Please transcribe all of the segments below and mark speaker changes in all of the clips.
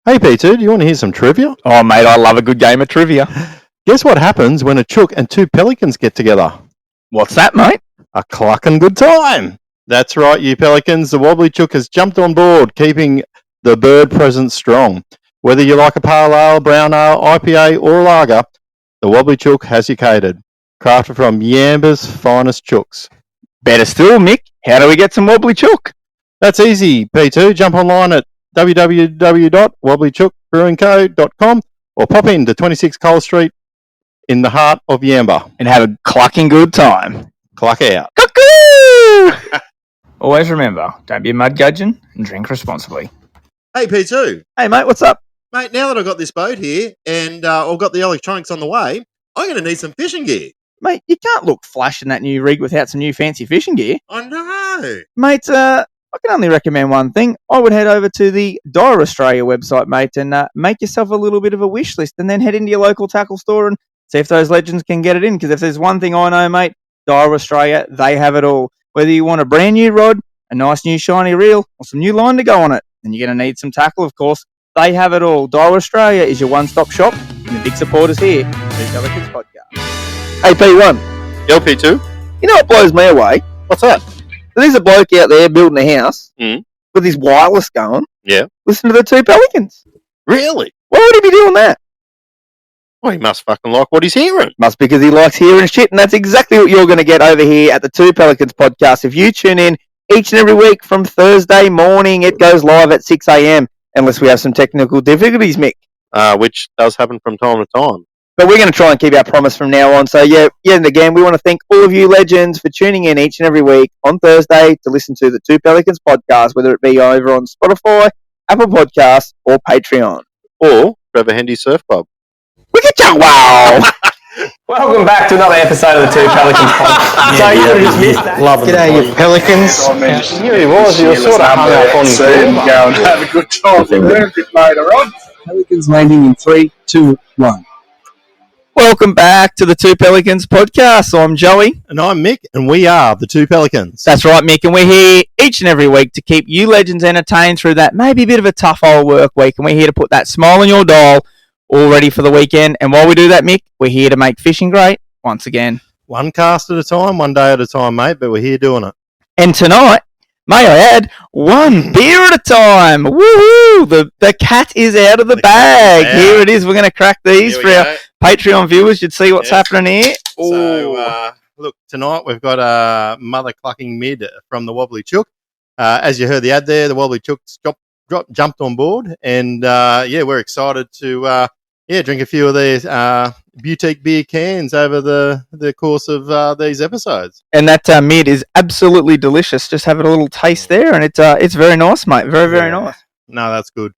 Speaker 1: Hey Peter, do you want to hear some trivia?
Speaker 2: Oh mate, I love a good game of trivia.
Speaker 1: Guess what happens when a chook and two pelicans get together?
Speaker 2: What's that, mate?
Speaker 1: A clucking good time. That's right, you pelicans. The Wobbly Chook has jumped on board, keeping the bird presence strong. Whether you like a pale ale, brown ale, IPA or lager, the Wobbly Chook has you catered. Crafted from Yamba's finest chooks.
Speaker 2: Better still, Mick, how do we get some Wobbly Chook?
Speaker 1: That's easy, P2. Jump online at www.wobblychookbrewingco.com or pop into 26 Cole Street in the heart of Yamba.
Speaker 2: And have a clucking good time.
Speaker 1: Cluck out.
Speaker 2: Cuckoo! Always remember, don't be a mud gudgeon and drink responsibly.
Speaker 3: Hey, P2.
Speaker 2: Hey mate, what's up?
Speaker 3: Mate, now that I've got this boat here and I've got the electronics on the way, I'm going to need some fishing gear.
Speaker 2: Mate, you can't look flash in that new rig without some new fancy fishing gear.
Speaker 3: I know.
Speaker 2: Mate, I can only recommend one thing. I would head over to the Dire Australia website, mate, and make yourself a little bit of a wish list and then head into your local tackle store and see if those legends can get it in. Because if there's one thing I know, mate, Dire Australia, they have it all. Whether you want a brand new rod, a nice new shiny reel, or some new line to go on it, then you're going to need some tackle, of course. They have it all. Dire Australia is your one-stop shop, and the big supporters here, the Pelicans Podcast. Hey, P1.
Speaker 1: Yo, P2.
Speaker 2: You know what blows me away?
Speaker 1: What's that?
Speaker 2: There's a bloke out there building a house with his wireless going.
Speaker 1: Yeah.
Speaker 2: Listen to the two Pelicans.
Speaker 1: Really?
Speaker 2: Why would he be doing that?
Speaker 1: Well, he must fucking like what he's hearing.
Speaker 2: Must because he likes hearing shit, and that's exactly what you're going to get over here at the Two Pelicans Podcast. If you tune in each and every week from Thursday morning, it goes live at 6 a.m. unless we have some technical difficulties, Mick.
Speaker 1: Which does happen from time to time.
Speaker 2: But we're going to try and keep our promise from now on. So, yeah, and again, we want to thank all of you legends for tuning in each and every week on Thursday to listen to the Two Pelicans Podcast, whether it be over on Spotify, Apple Podcasts, or Patreon.
Speaker 1: Or Trevor Hendy Surf Club.
Speaker 2: Look at you, wow!
Speaker 4: Welcome back to another episode of the Two Pelicans Podcast. So you could have just missed that.
Speaker 5: G'day, you Pelicans.
Speaker 1: Here he was, he was sort of hung up on his
Speaker 4: and go and have a good time from there a bit later on.
Speaker 5: Pelicans landing in 3, 2, 1.
Speaker 2: Welcome back to the Two Pelicans Podcast. I'm Joey.
Speaker 1: And I'm Mick, and we are the Two Pelicans.
Speaker 2: That's right, Mick, and we're here each and every week to keep you legends entertained through that maybe a bit of a tough old work week, and we're here to put that smile on your dial, all ready for the weekend. And while we do that, Mick, we're here to make fishing great once again.
Speaker 1: One cast at a time, one day at a time, mate, but we're here doing it.
Speaker 2: And tonight, may I add, one beer at a time. Woohoo! The cat is out of the bag. Here it is. We're going to crack these for our Patreon viewers. You'd see what's happening here.
Speaker 1: So, look, tonight we've got a mother clucking mid from the Wobbly Chook. As you heard the ad there, the Wobbly Chook jumped on board, and we're excited to drink a few of these boutique beer cans over the course of these episodes.
Speaker 2: And that mid is absolutely delicious. Just have a little taste there, and it's very nice, mate. Very, very nice.
Speaker 1: No, that's good.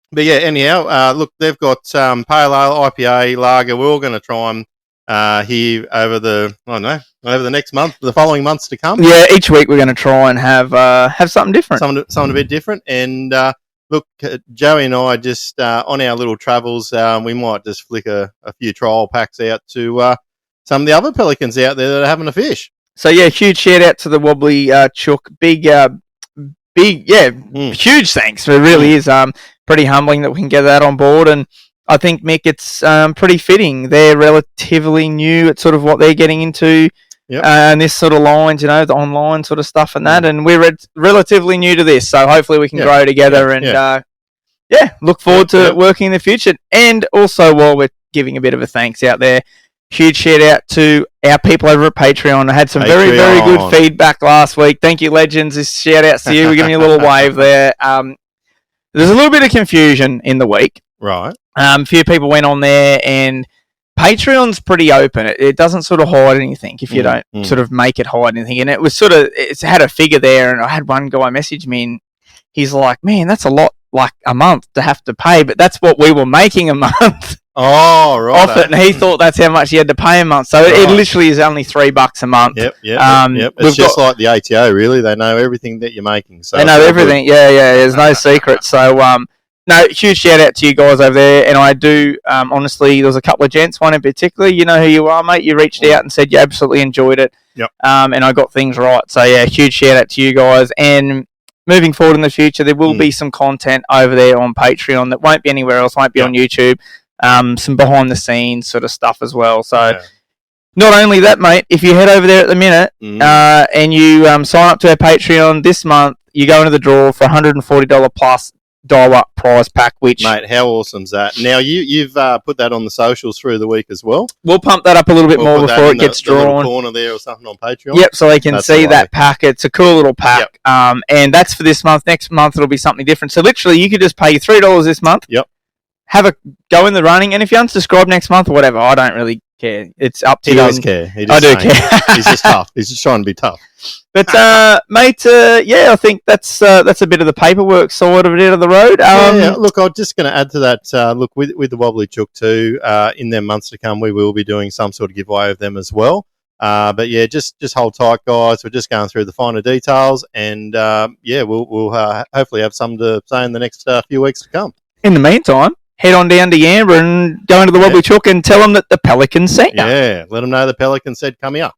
Speaker 1: But yeah, anyhow, look, they've got pale ale, IPA, lager. We're all going to try them here over the next month, the following months to come.
Speaker 2: Yeah, each week we're going to try and have something different,
Speaker 1: something a bit different. And look, Joey and I just on our little travels, we might just flick a few trial packs out to some of the other pelicans out there that are having a fish.
Speaker 2: So yeah, huge shout out to the Wobbly Chook. Huge thanks. It really is pretty humbling that we can get that on board, and I think, Mick, it's pretty fitting. They're relatively new at sort of what they're getting into, and this sort of lines, the online sort of stuff and that, and we're relatively new to this, so hopefully we can grow together and look forward to working in the future. And also, while we're giving a bit of a thanks out there, huge shout out to our people over at Patreon. I had some very, very good feedback last week. Thank you, legends. This shout outs to you. We're giving you a little wave there. There's a little bit of confusion in the week.
Speaker 1: Right.
Speaker 2: A few people went on there, and Patreon's pretty open. It doesn't sort of hide anything if you don't sort of make it hide anything. And it was it's had a figure there, and I had one guy message me, and he's like, man, that's a lot, like a month to have to pay, but that's what we were making a month.
Speaker 1: Oh, right.
Speaker 2: Off it, and he thought that's how much he had to pay a month. So it literally is only $3 a month.
Speaker 1: Yep. It's just like the ATO, really. They know everything that you're making. So
Speaker 2: they know everything. Yeah. There's no secret. So, no, huge shout out to you guys over there. And I do, honestly, there was a couple of gents, one in particular. You know who you are, mate. You reached out and said you absolutely enjoyed it.
Speaker 1: Yep.
Speaker 2: And I got things right. So, yeah, huge shout out to you guys. And moving forward in the future, there will be some content over there on Patreon that won't be anywhere else, won't be on YouTube. Some behind the scenes sort of stuff as well. So not only that, mate, if you head over there at the minute and you sign up to our Patreon this month, you go into the draw for $140 plus dial-up prize pack, which...
Speaker 1: Mate, how awesome's that? Now, you've put that on the socials through the week as well.
Speaker 2: We'll pump that up a little bit more before it gets drawn.
Speaker 1: The little corner there or something on Patreon.
Speaker 2: Yep, so they can see that pack. It's a cool little pack. Yep. And that's for this month. Next month, it'll be something different. So literally, you could just pay $3 this month.
Speaker 1: Yep.
Speaker 2: Have a go in the running. And if you unsubscribe next month or whatever, I don't really care. It's up to you.
Speaker 1: He does care.
Speaker 2: I do care.
Speaker 1: He's just tough. He's just trying to be tough.
Speaker 2: But, mate, I think that's a bit of the paperwork side of it out of the road.
Speaker 1: Look, I'm just going to add to that. Look, with the Wobbly Chook too, in their months to come, we will be doing some sort of giveaway of them as well. But yeah, just hold tight, guys. We're just going through the finer details, and we'll hopefully have some to say in the next few weeks to come.
Speaker 2: In the meantime, head on down to Yamba and go into the Wobbly Chook and tell them that the Pelican sent you.
Speaker 1: Yeah, let them know the Pelican said come here.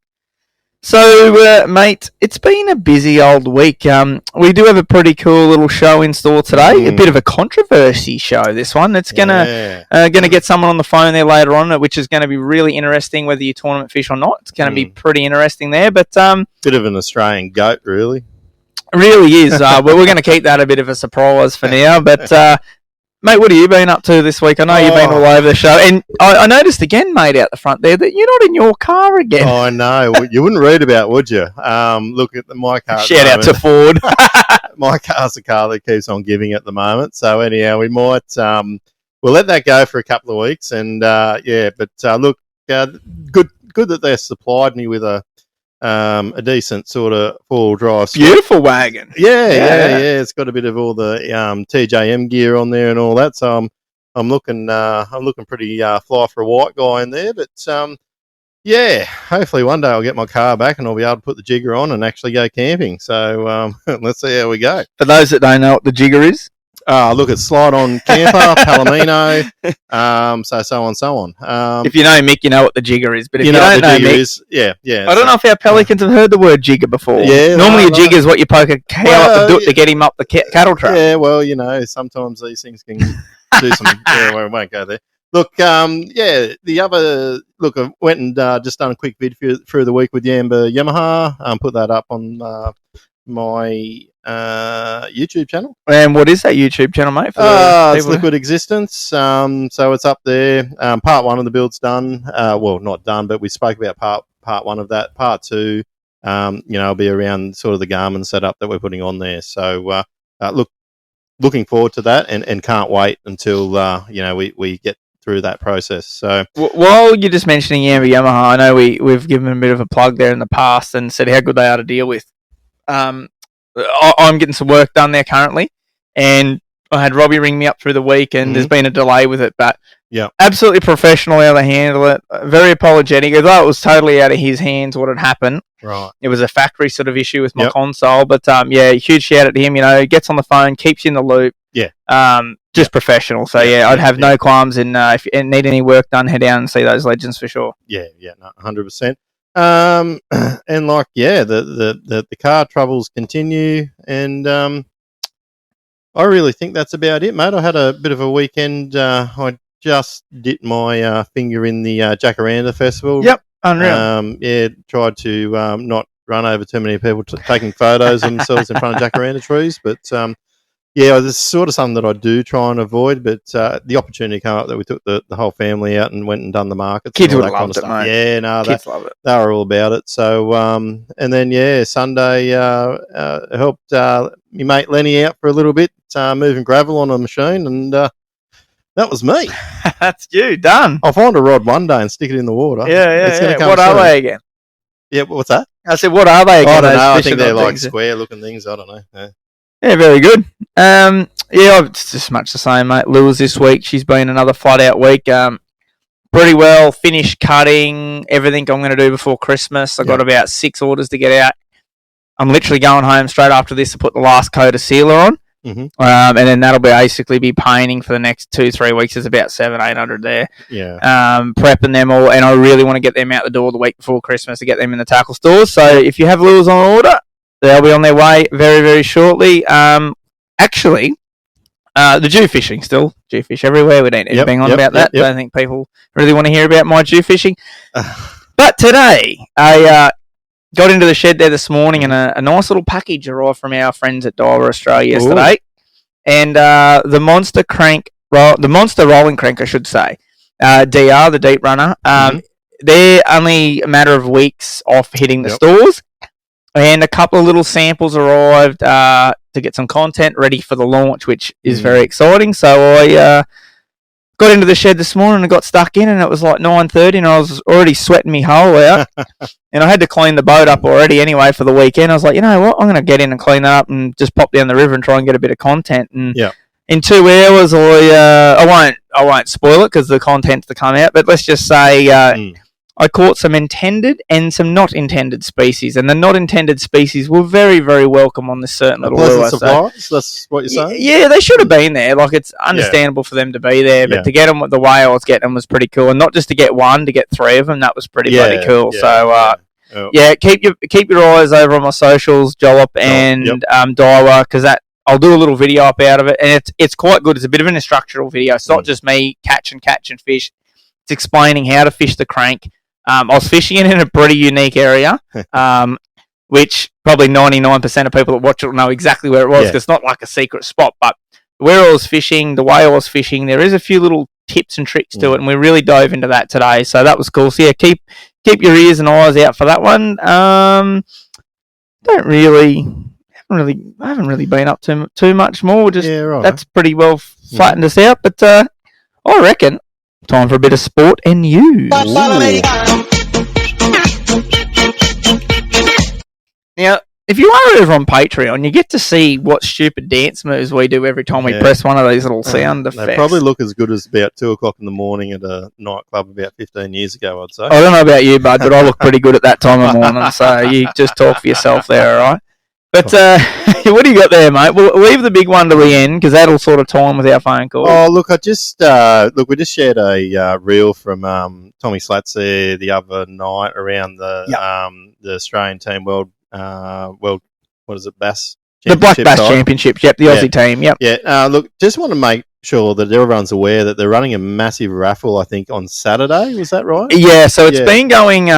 Speaker 2: So, mate, it's been a busy old week. We do have a pretty cool little show in store today. A bit of a controversy show, this one. It's gonna get someone on the phone there later on, which is going to be really interesting, whether you tournament fish or not. It's going to be pretty interesting there. But
Speaker 1: bit of an Australian goat, really.
Speaker 2: Really is. But we're going to keep that a bit of a surprise for now. But mate, what have you been up to this week? I know you've been all over the show. And I noticed again, mate, out the front there, that you're not in your car again.
Speaker 1: Oh, I know. You wouldn't read about, would you? Look at my car.
Speaker 2: Shout out to Ford.
Speaker 1: My car's the car that keeps on giving at the moment. So anyhow, we might we'll let that go for a couple of weeks. And look, good that they supplied me with a decent sort of four-wheel drive.
Speaker 2: Beautiful wagon.
Speaker 1: Yeah. It's got a bit of all the TJM gear on there and all that. So I'm looking pretty fly for a white guy in there. But hopefully one day I'll get my car back and I'll be able to put the jigger on and actually go camping. So let's see how we go.
Speaker 2: For those that don't know what the jigger is.
Speaker 1: Look, it's slide on camper, Palomino, so on.
Speaker 2: If you know Mick, you know what the jigger is. But if you
Speaker 1: know
Speaker 2: don't
Speaker 1: what the
Speaker 2: know
Speaker 1: jigger
Speaker 2: Mick,
Speaker 1: is, yeah.
Speaker 2: I don't know if our Pelicans have heard the word jigger before.
Speaker 1: Yeah,
Speaker 2: normally a jigger is what you poke a cow up the doot to get him up the cattle truck.
Speaker 1: Yeah, well, sometimes these things can do some. We won't go there. Look, I went and just done a quick vid through the week with Yamaha. Put that up on my YouTube channel.
Speaker 2: And what is that YouTube channel, mate?
Speaker 1: It's Liquid Existence. So it's up there. Part one of the build's done. Not done, but we spoke about part one of that. Part two, will be around sort of the Garmin setup that we're putting on there. So looking forward to that, and can't wait until we get through that process. So
Speaker 2: while you're just mentioning Yamaha, I know we've given them a bit of a plug there in the past and said how good they are to deal with. I'm getting some work done there currently, and I had Robbie ring me up through the week, and there's been a delay with it, but absolutely professional how they handle it. Very apologetic, although it was totally out of his hands what had happened.
Speaker 1: Right,
Speaker 2: it was a factory sort of issue with my console, but huge shout out to him. Gets on the phone, keeps you in the loop. Just professional. So I'd have no qualms. And if you need any work done, head down and see those legends for sure.
Speaker 1: 100%. And the car troubles continue, and I really think that's about it, mate. I had a bit of a weekend. I just dipped my finger in the Jacaranda Festival.
Speaker 2: Yep, unreal.
Speaker 1: Tried to not run over too many people taking photos of themselves in front of Jacaranda trees, but it's sort of something that I do try and avoid, but the opportunity came up that we took the whole family out and went and done the markets.
Speaker 2: Kids
Speaker 1: would
Speaker 2: have loved it, mate.
Speaker 1: Yeah, no,
Speaker 2: kids love it.
Speaker 1: They were all about it. So, and then, Sunday, helped my mate Lenny out for a little bit, moving gravel on a machine, and that was me.
Speaker 2: That's you, done.
Speaker 1: I'll find a rod one day and stick it in the water.
Speaker 2: Yeah. What are they again?
Speaker 1: Yeah, what's that?
Speaker 2: I said, what are they again?
Speaker 1: I don't know. I think they're like square-looking things. I don't know.
Speaker 2: Yeah, very good. It's just much the same, mate. Lula's this week. She's been another flat-out week. Pretty well finished cutting everything I'm going to do before Christmas. I've got about 6 orders to get out. I'm literally going home straight after this to put the last coat of sealer on.
Speaker 1: Mm-hmm.
Speaker 2: And then that'll basically be painting for the next 2-3 weeks. There's about 700-800 there. Prepping them all, and I really want to get them out the door the week before Christmas to get them in the tackle stores. So if you have lures on order, they'll be on their way very, very shortly. Actually, the Jew fishing still. Jew fish everywhere. We don't need to bang on about that. I don't think people really want to hear about my Jew fishing. But today, I got into the shed there this morning and a nice little package arrived from our friends at Daiwa Australia yesterday. And the Monster Rolling Crank, I should say, DR, the Deep Runner, they're only a matter of weeks off hitting the stores. And a couple of little samples arrived to get some content ready for the launch, which is very exciting. So I got into the shed this morning and got stuck in, and it was like 9:30, and I was already sweating me hole out. And I had to clean the boat up already anyway for the weekend. I was like, you know what, I'm going to get in and clean that up and just pop down the river and try and get a bit of content. And in 2 hours, I won't spoil it because the content's to come out, but let's just say I caught some intended and some not intended species, and the not intended species were very, very welcome on this certain little lure.
Speaker 1: Surprise? That's what you're saying?
Speaker 2: Yeah, they should have been there. Like, it's understandable for them to be there, but to get them the way I was getting them was pretty cool. And not just to get one, to get 3 of them, that was pretty bloody cool. Keep your eyes over on my socials, Jollop and Daiwa, because I'll do a little video up out of it, and it's quite good. It's a bit of an instructional video. It's not just me catching fish. It's explaining how to fish the crank. I was fishing it in a pretty unique area, which probably 99% of people that watch it will know exactly where it was, because it's not like a secret spot. But where I was fishing, the way I was fishing, there is a few little tips and tricks to it, and we really dove into that today. So that was cool. So yeah, keep your ears and eyes out for that one. I haven't really been up to too much more. Just that's pretty well flattened us out. But I reckon time for a bit of sport and news. Now, if you are over on Patreon, you get to see what stupid dance moves we do every time we press one of these little sound effects.
Speaker 1: They probably look as good as about 2 o'clock in the morning at a nightclub about 15 years ago, I'd say.
Speaker 2: I don't know about you, bud, but I look pretty good at that time of morning, so you just talk for yourself there, all right? But what do you got there, mate? We'll leave the big one to the end because that'll sort of time with our phone call.
Speaker 1: Oh, look, we just shared a reel from Tommy Slats there the other night around the Australian team world what is it, Bass?
Speaker 2: The Black Bass Championships, the Aussie team,
Speaker 1: Yeah, look, just want to make sure that everyone's aware that they're running a massive raffle, I think, on Saturday. Was that right?
Speaker 2: Yeah, so it's been going...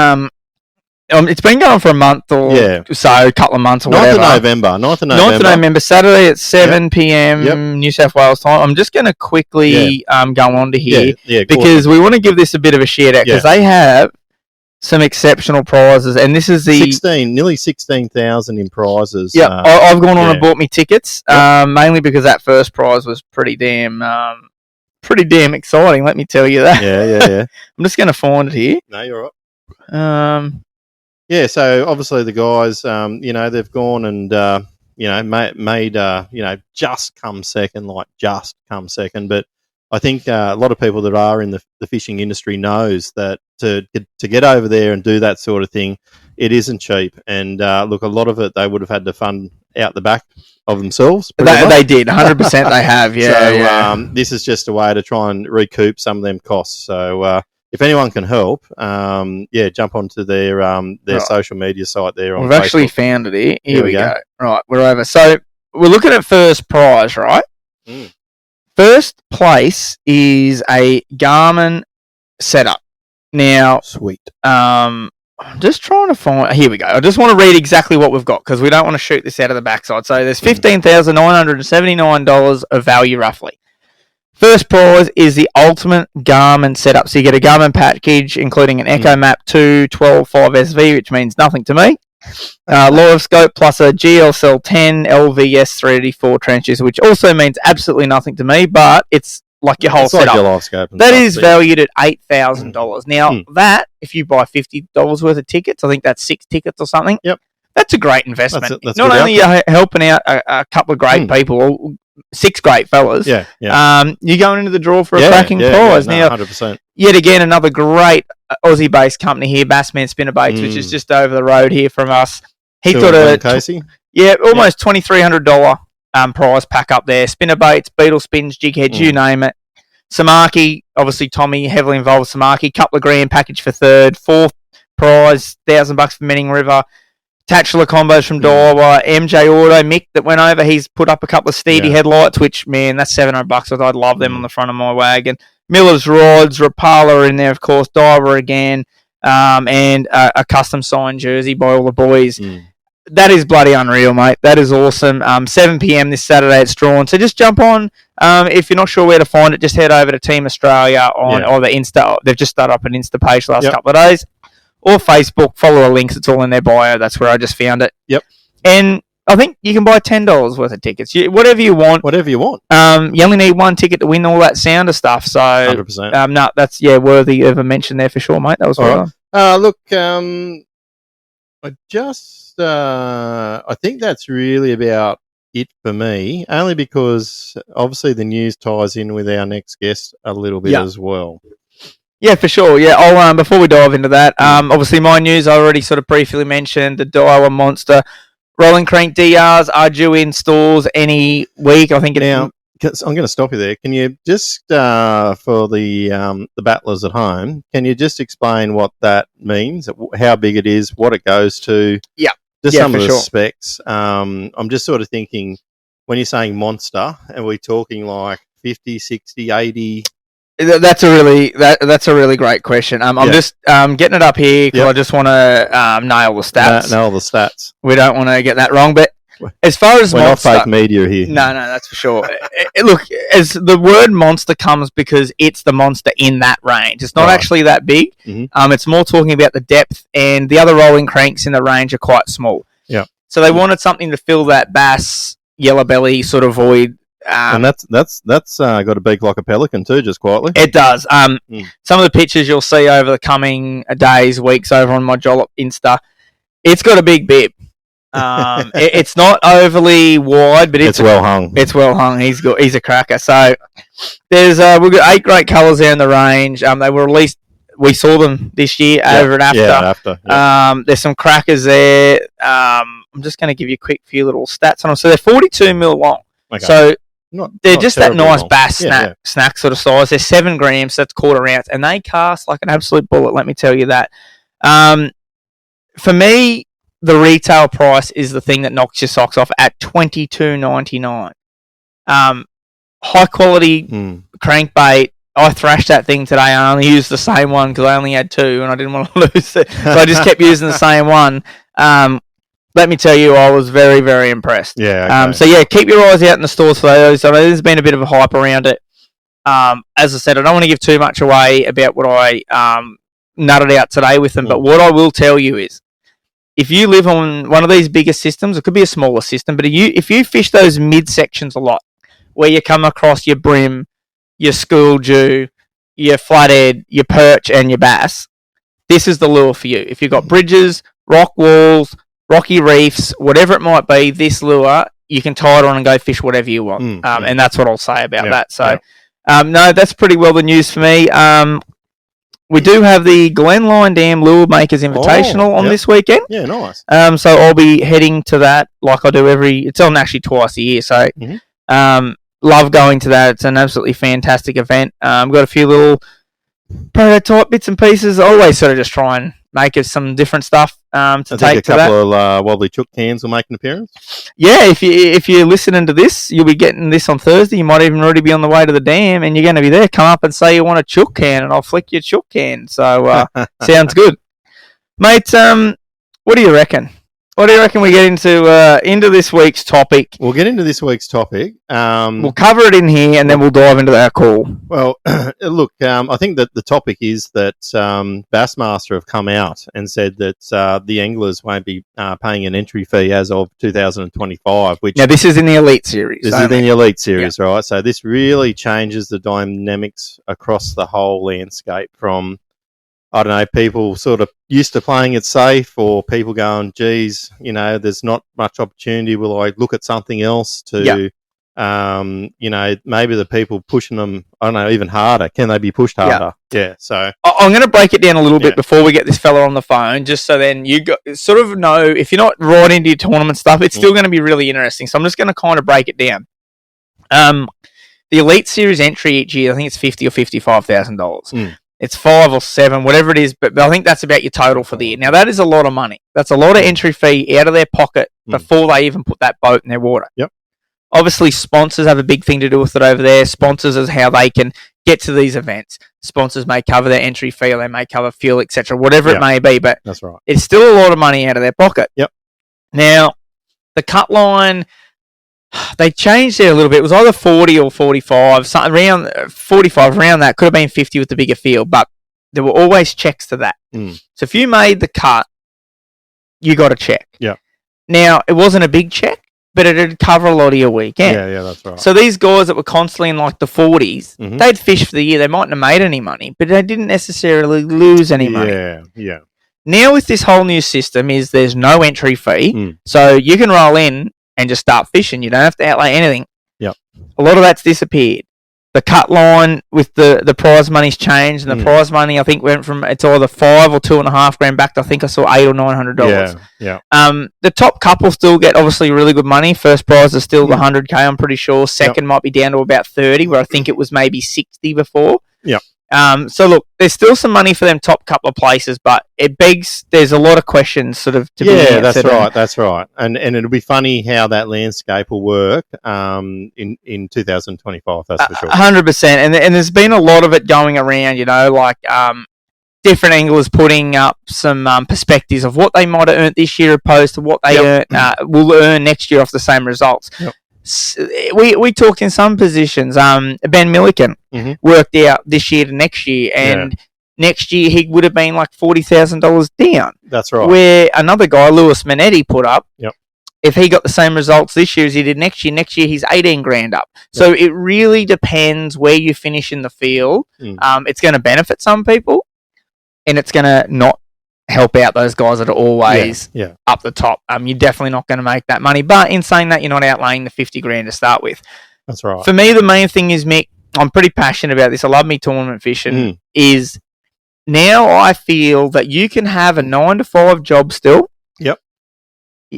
Speaker 2: it's been going for a month or so, a couple of months or whatever.
Speaker 1: 9th of November.
Speaker 2: Saturday at 7 p.m. New South Wales time. I'm just going to quickly go on to here because we want to give this a bit of a shout out because they have some exceptional prizes, and this is
Speaker 1: nearly 16,000 in prizes.
Speaker 2: Yeah, I've gone on and bought me tickets, mainly because that first prize was pretty damn exciting. Let me tell you that.
Speaker 1: Yeah.
Speaker 2: I'm just going to find it here.
Speaker 1: No, you're right. Yeah, so obviously the guys, they've gone and made just come second, but I think a lot of people that are in the fishing industry knows that to get over there and do that sort of thing, it isn't cheap. And look, a lot of it they would have had to fund out the back of themselves.
Speaker 2: They did, 100%. They have,
Speaker 1: this is just a way to try and recoup some of them costs. So if anyone can help, jump onto their social media site there.
Speaker 2: We've actually found it here. Here we go. Right, we're over. So we're looking at first prize, right? First place is a Garmin setup. Now,
Speaker 1: sweet.
Speaker 2: I'm just trying to find. Here we go. I just want to read exactly what we've got because we don't want to shoot this out of the backside. So there's $15,979 of value roughly. First prize is the ultimate Garmin setup. So you get a Garmin package, including an Echo Map 2 12.5 SV, which means nothing to me. Live scope plus a GLCell 10 LVS 384 transducer, which also means absolutely nothing to me, but it's like your whole setup.
Speaker 1: Like your live scope
Speaker 2: that is valued at $8,000. Now, that, if you buy $50 worth of tickets, I think that's 6 tickets or something.
Speaker 1: Yep.
Speaker 2: That's a great investment.
Speaker 1: That's
Speaker 2: Not only are you helping out a couple of great people, 6 great fellas.
Speaker 1: You're
Speaker 2: going into the draw for a cracking prize.
Speaker 1: Now, 100%.
Speaker 2: Yet again, another great Aussie-based company here, Bassman Spinnerbaits, which is just over the road here from us. He's got
Speaker 1: Casey.
Speaker 2: Almost $2,300 prize pack up there. Spinnerbaits, beetle spins, jig heads, you name it. Samaki, obviously Tommy heavily involved with Samaki. Couple of grand package for third. Fourth prize, $1,000 for Menning River. Tatular combos from Daiwa, MJ Auto, Mick that went over. He's put up a couple of Steedy headlights, which, man, that's $700. I'd love them on the front of my wagon. Miller's rods, Rapala in there, of course, Daiwa again, and a custom signed jersey by all the boys. That is bloody unreal, mate. That is awesome. 7 p.m. this Saturday it's drawn. So just jump on. If you're not sure where to find it, just head over to Team Australia on either Insta. They've just started up an Insta page the last couple of days. Or Facebook. Follow the links. It's all in their bio. That's where I just found it.
Speaker 1: Yep.
Speaker 2: And I think you can buy $10 worth of tickets. Whatever you want.
Speaker 1: Whatever you want.
Speaker 2: You only need one ticket to win all that sounder stuff. So
Speaker 1: 100%.
Speaker 2: No, that's worthy of a mention there for sure, mate. That was
Speaker 1: all right. Look, I think that's really about it for me. Only because obviously the news ties in with our next guest a little bit as well.
Speaker 2: Yeah, for sure. Yeah, I'll before we dive into that, obviously my news I already sort of briefly mentioned. The Daiwa Monster Rolling Crank DRs are due in stores any week. I think
Speaker 1: I'm going to stop you there. Can you just for the battlers at home, can you just explain what that means? How big it is, what it goes to?
Speaker 2: Yeah,
Speaker 1: just some of the specs. I'm just sort of thinking when you're saying monster, are we talking like 50, 60, 80?
Speaker 2: That's a really great question. I'm just getting it up here because I just want to nail the stats.
Speaker 1: Nail the stats.
Speaker 2: We don't want to get that wrong. But as far as
Speaker 1: we're
Speaker 2: monster,
Speaker 1: not fake media here.
Speaker 2: No, that's for sure. Look, as the word monster comes because it's the monster in that range. It's not actually that big. Mm-hmm. It's more talking about the depth, and the other rolling cranks in the range are quite small.
Speaker 1: Yeah.
Speaker 2: So they wanted something to fill that bass, yellow belly sort of void.
Speaker 1: And that's got a beak like a pelican too, just quietly.
Speaker 2: It does. Some of the pictures you'll see over the coming days, weeks over on my Jollop Insta, it's got a big bib. It's not overly wide, but it's
Speaker 1: well hung.
Speaker 2: It's well hung. He's a cracker. So there's we've got 8 great colours there in the range. They were released. We saw them this year over and after.
Speaker 1: Yeah, after. Yeah.
Speaker 2: There's some crackers there. I'm just going to give you a quick few little stats on them. So they're 42 mil long.
Speaker 1: Okay.
Speaker 2: So they're
Speaker 1: not
Speaker 2: just that nice
Speaker 1: long.
Speaker 2: bass snack sort of size. They're 7 grams, so that's quarter ounce, and they cast like an absolute bullet. Let me tell you that. For me, the retail price is the thing that knocks your socks off at $22.99. High quality crankbait. I thrashed that thing today. I only used the same one because I only had 2 and I didn't want to lose it, so I just kept using the same one. Let me tell you, I was very, very impressed.
Speaker 1: Yeah. Okay.
Speaker 2: So keep your eyes out in the stores for those. I know there's been a bit of a hype around it. As I said, I don't want to give too much away about what I nutted out today with them, but what I will tell you is, if you live on one of these bigger systems, it could be a smaller system, but if you fish those mid sections a lot, where you come across your brim, your school jew, your flathead, your perch, and your bass, this is the lure for you. If you've got bridges, rock walls, rocky reefs, whatever it might be, this lure, you can tie it on and go fish whatever you want. And that's what I'll say about that. So, no, that's pretty well the news for me. We do have the Glenline Dam Lure Makers Invitational on this weekend.
Speaker 1: Yeah, nice.
Speaker 2: So I'll be heading to that like I do it's on actually twice a year. So, love going to that. It's an absolutely fantastic event. Got a few little prototype bits and pieces. I always sort of just try and make us some different stuff to take to that.
Speaker 1: A couple of Wobbly Chook cans will make an appearance.
Speaker 2: Yeah, if you're listening to this, you'll be getting this on Thursday. You might even already be on the way to the dam, and you're going to be there. Come up and say you want a chook can, and I'll flick your chook can. So sounds good, mate. What do you reckon? What do you reckon we get into this week's topic?
Speaker 1: We'll get into this week's topic.
Speaker 2: We'll cover it in here, and then we'll dive into our call.
Speaker 1: Well, look, I think that the topic is that Bassmaster have come out and said that the anglers won't be paying an entry fee as of 2025. Which
Speaker 2: now, this is in the Elite Series.
Speaker 1: This is in the Elite Series, right? So this really changes the dynamics across the whole landscape from, I don't know, people sort of used to playing it safe, or people going, geez, there's not much opportunity. Will I look at something else to, maybe the people pushing them, I don't know, even harder. Can they be pushed harder? Yeah. So
Speaker 2: I'm going to break it down a little bit before we get this fella on the phone, just so then you sort of know, if you're not right into your tournament stuff, it's still going to be really interesting. So I'm just going to kind of break it down. The Elite Series entry each year, I think it's $50,000 or $55,000. It's 5 or 7, whatever it is, but I think that's about your total for the year. Now, that is a lot of money. That's a lot of entry fee out of their pocket before they even put that boat in their water.
Speaker 1: Yep.
Speaker 2: Obviously, sponsors have a big thing to do with it over there. Sponsors is how they can get to these events. Sponsors may cover their entry fee, or they may cover fuel, etc., whatever it may be, but
Speaker 1: that's right.
Speaker 2: It's still a lot of money out of their pocket.
Speaker 1: Yep.
Speaker 2: Now, the cut line, they changed it a little bit. It was either 40 or 45, something around 45, around that. Could have been 50 with the bigger field, but there were always checks to that. So if you made the cut, you got a check.
Speaker 1: Yeah.
Speaker 2: Now, it wasn't a big check, but it'd cover a lot of your weekend.
Speaker 1: Yeah, that's right.
Speaker 2: So these guys that were constantly in like the 40s, they'd fish for the year. They mightn't have made any money, but they didn't necessarily lose any money.
Speaker 1: Yeah.
Speaker 2: Now with this whole new system is there's no entry fee, so you can roll in and just start fishing. You don't have to outlay anything.
Speaker 1: Yep.
Speaker 2: A lot of that's disappeared. The cut line with the prize money's changed, and the prize money I think went from it's either $5 or $2.5 grand back to I think I saw $800 or $900.
Speaker 1: Yeah.
Speaker 2: The top couple still get obviously really good money. First prize is still the 100K, I'm pretty sure. Second might be down to about 30, where I think it was maybe 60 before.
Speaker 1: Yeah.
Speaker 2: So look, there's still some money for them top couple of places, but there's a lot of questions sort of to be answered.
Speaker 1: That's right. And it'll be funny how that landscape will work in 2025, that's for sure.
Speaker 2: 100%. And there's been a lot of it going around, like different anglers putting up some perspectives of what they might have earned this year opposed to what they will earn next year off the same results.
Speaker 1: Yep.
Speaker 2: We talked in some positions. Ben Milliken worked out this year to next year, and next year he would have been like $40,000 down.
Speaker 1: That's right.
Speaker 2: Where another guy, Lewis Manetti, put up.
Speaker 1: Yep.
Speaker 2: If he got the same results this year as he did next year he's 18 grand up. So it really depends where you finish in the field. It's going to benefit some people, and it's going to not help out those guys that are always up the top. You're definitely not going to make that money. But in saying that, you're not outlaying the 50 grand to start with.
Speaker 1: That's right.
Speaker 2: For me, the main thing is, Mick, I'm pretty passionate about this. I love me tournament fishing. Is now I feel that you can have a 9 to 5 job still.
Speaker 1: Yep.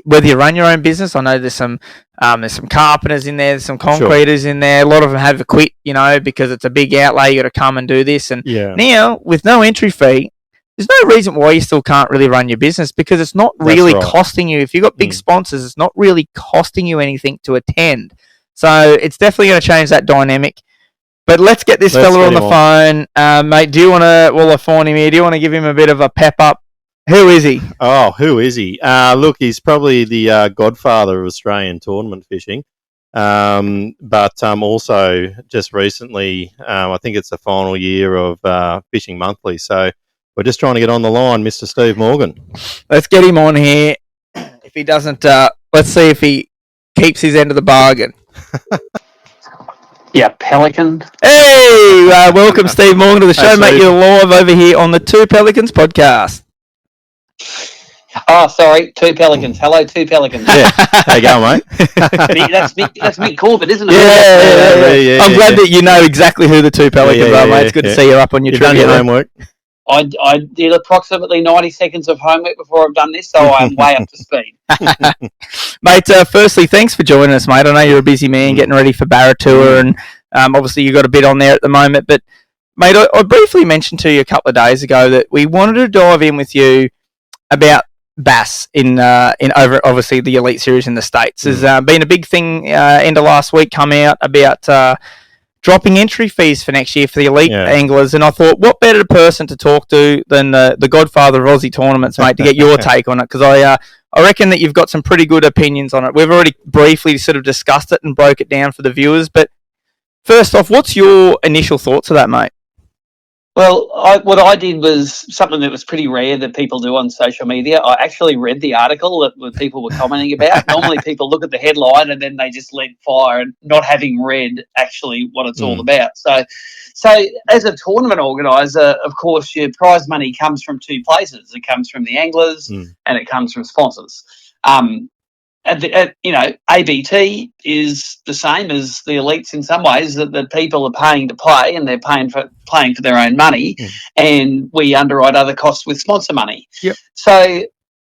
Speaker 2: Whether you run your own business, I know there's some carpenters in there, there's some concreters in there. A lot of them have to quit, because it's a big outlay. You got to come and do this. And now with no entry fee, there's no reason why you still can't really run your business, because it's not really costing you. If you've got big sponsors, it's not really costing you anything to attend. So it's definitely going to change that dynamic. But let's get this fella on the phone. Mate, do you want to, while I find him here, do you want to give him a bit of a pep up? Who is he?
Speaker 1: Oh, who is he? Look, he's probably the godfather of Australian tournament fishing. But also just recently, I think it's the final year of Fishing Monthly. So we're just trying to get on the line, Mr. Steve Morgan.
Speaker 2: Let's get him on here. If he doesn't, let's see if he keeps his end of the bargain.
Speaker 6: Yeah, Pelican.
Speaker 2: Hey, welcome Steve Morgan to the show, mate. You're live over here on the Two Pelicans podcast.
Speaker 6: Oh, sorry, Two Pelicans. Hello, Two Pelicans.
Speaker 1: Yeah, how you going, mate?
Speaker 6: That's Mick Corbett, isn't it?
Speaker 2: Yeah. I'm glad that you know exactly who the Two Pelicans are, mate. It's good to see you up on your
Speaker 1: trivia. You've done your homework.
Speaker 6: I did approximately 90 seconds of homework before I've done this, so I'm way up to speed.
Speaker 2: Mate, firstly, thanks for joining us, mate. I know you're a busy man getting ready for Barra Tour, and obviously you've got a bit on there at the moment. But, mate, I briefly mentioned to you a couple of days ago that we wanted to dive in with you about bass in over obviously the Elite Series in the States. There's been a big thing end of last week come out about dropping entry fees for next year for the elite anglers, and I thought, what better person to talk to than the godfather of Aussie tournaments, mate, to get your take on it, because I reckon that you've got some pretty good opinions on it. We've already briefly sort of discussed it and broke it down for the viewers, but first off, what's your initial thoughts of that, mate?
Speaker 6: Well, what I did was something that was pretty rare that people do on social media. I actually read the article that people were commenting about. Normally people look at the headline and then they just let fire, not having read actually what it's all about. So as a tournament organiser, of course, your prize money comes from two places. It comes from the anglers and it comes from sponsors. ABT is the same as the elites in some ways, that the people are paying to play and they're paying for their own money, and we underwrite other costs with sponsor money.
Speaker 2: Yep.
Speaker 6: So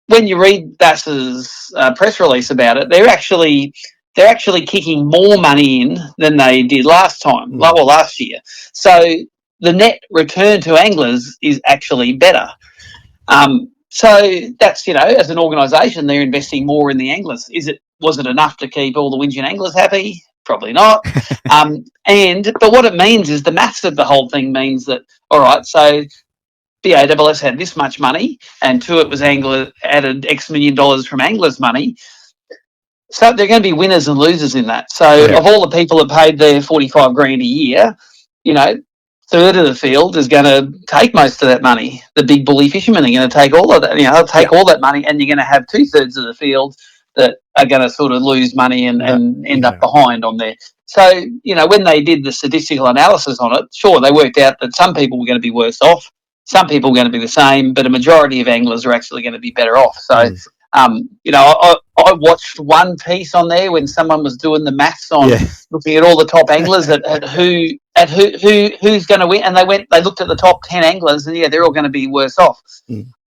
Speaker 6: when you read Bass's press release about it, they're actually kicking more money in than they did last year. So the net return to anglers is actually better. So that's, as an organisation, they're investing more in the anglers. Was it enough to keep all the whinging anglers happy? Probably not. But what it means is the maths of the whole thing means that, all right, so BASS had this much money, and to it was angler added X million dollars from anglers' money. So they're going to be winners and losers in that. So of all the people that paid their $45,000 a year, third of the field is going to take most of that money. The big bully fishermen are going to take all of that. They'll take all that money, and you're going to have 2/3 of the field that are going to sort of lose money and end up behind on there. So, when they did the statistical analysis on it, sure, they worked out that some people were going to be worse off, some people were going to be the same, but a majority of anglers are actually going to be better off. So, I watched one piece on there when someone was doing the maths on looking at all the top anglers at who's going to win, and they looked at the top 10 anglers, and they're all going to be worse off.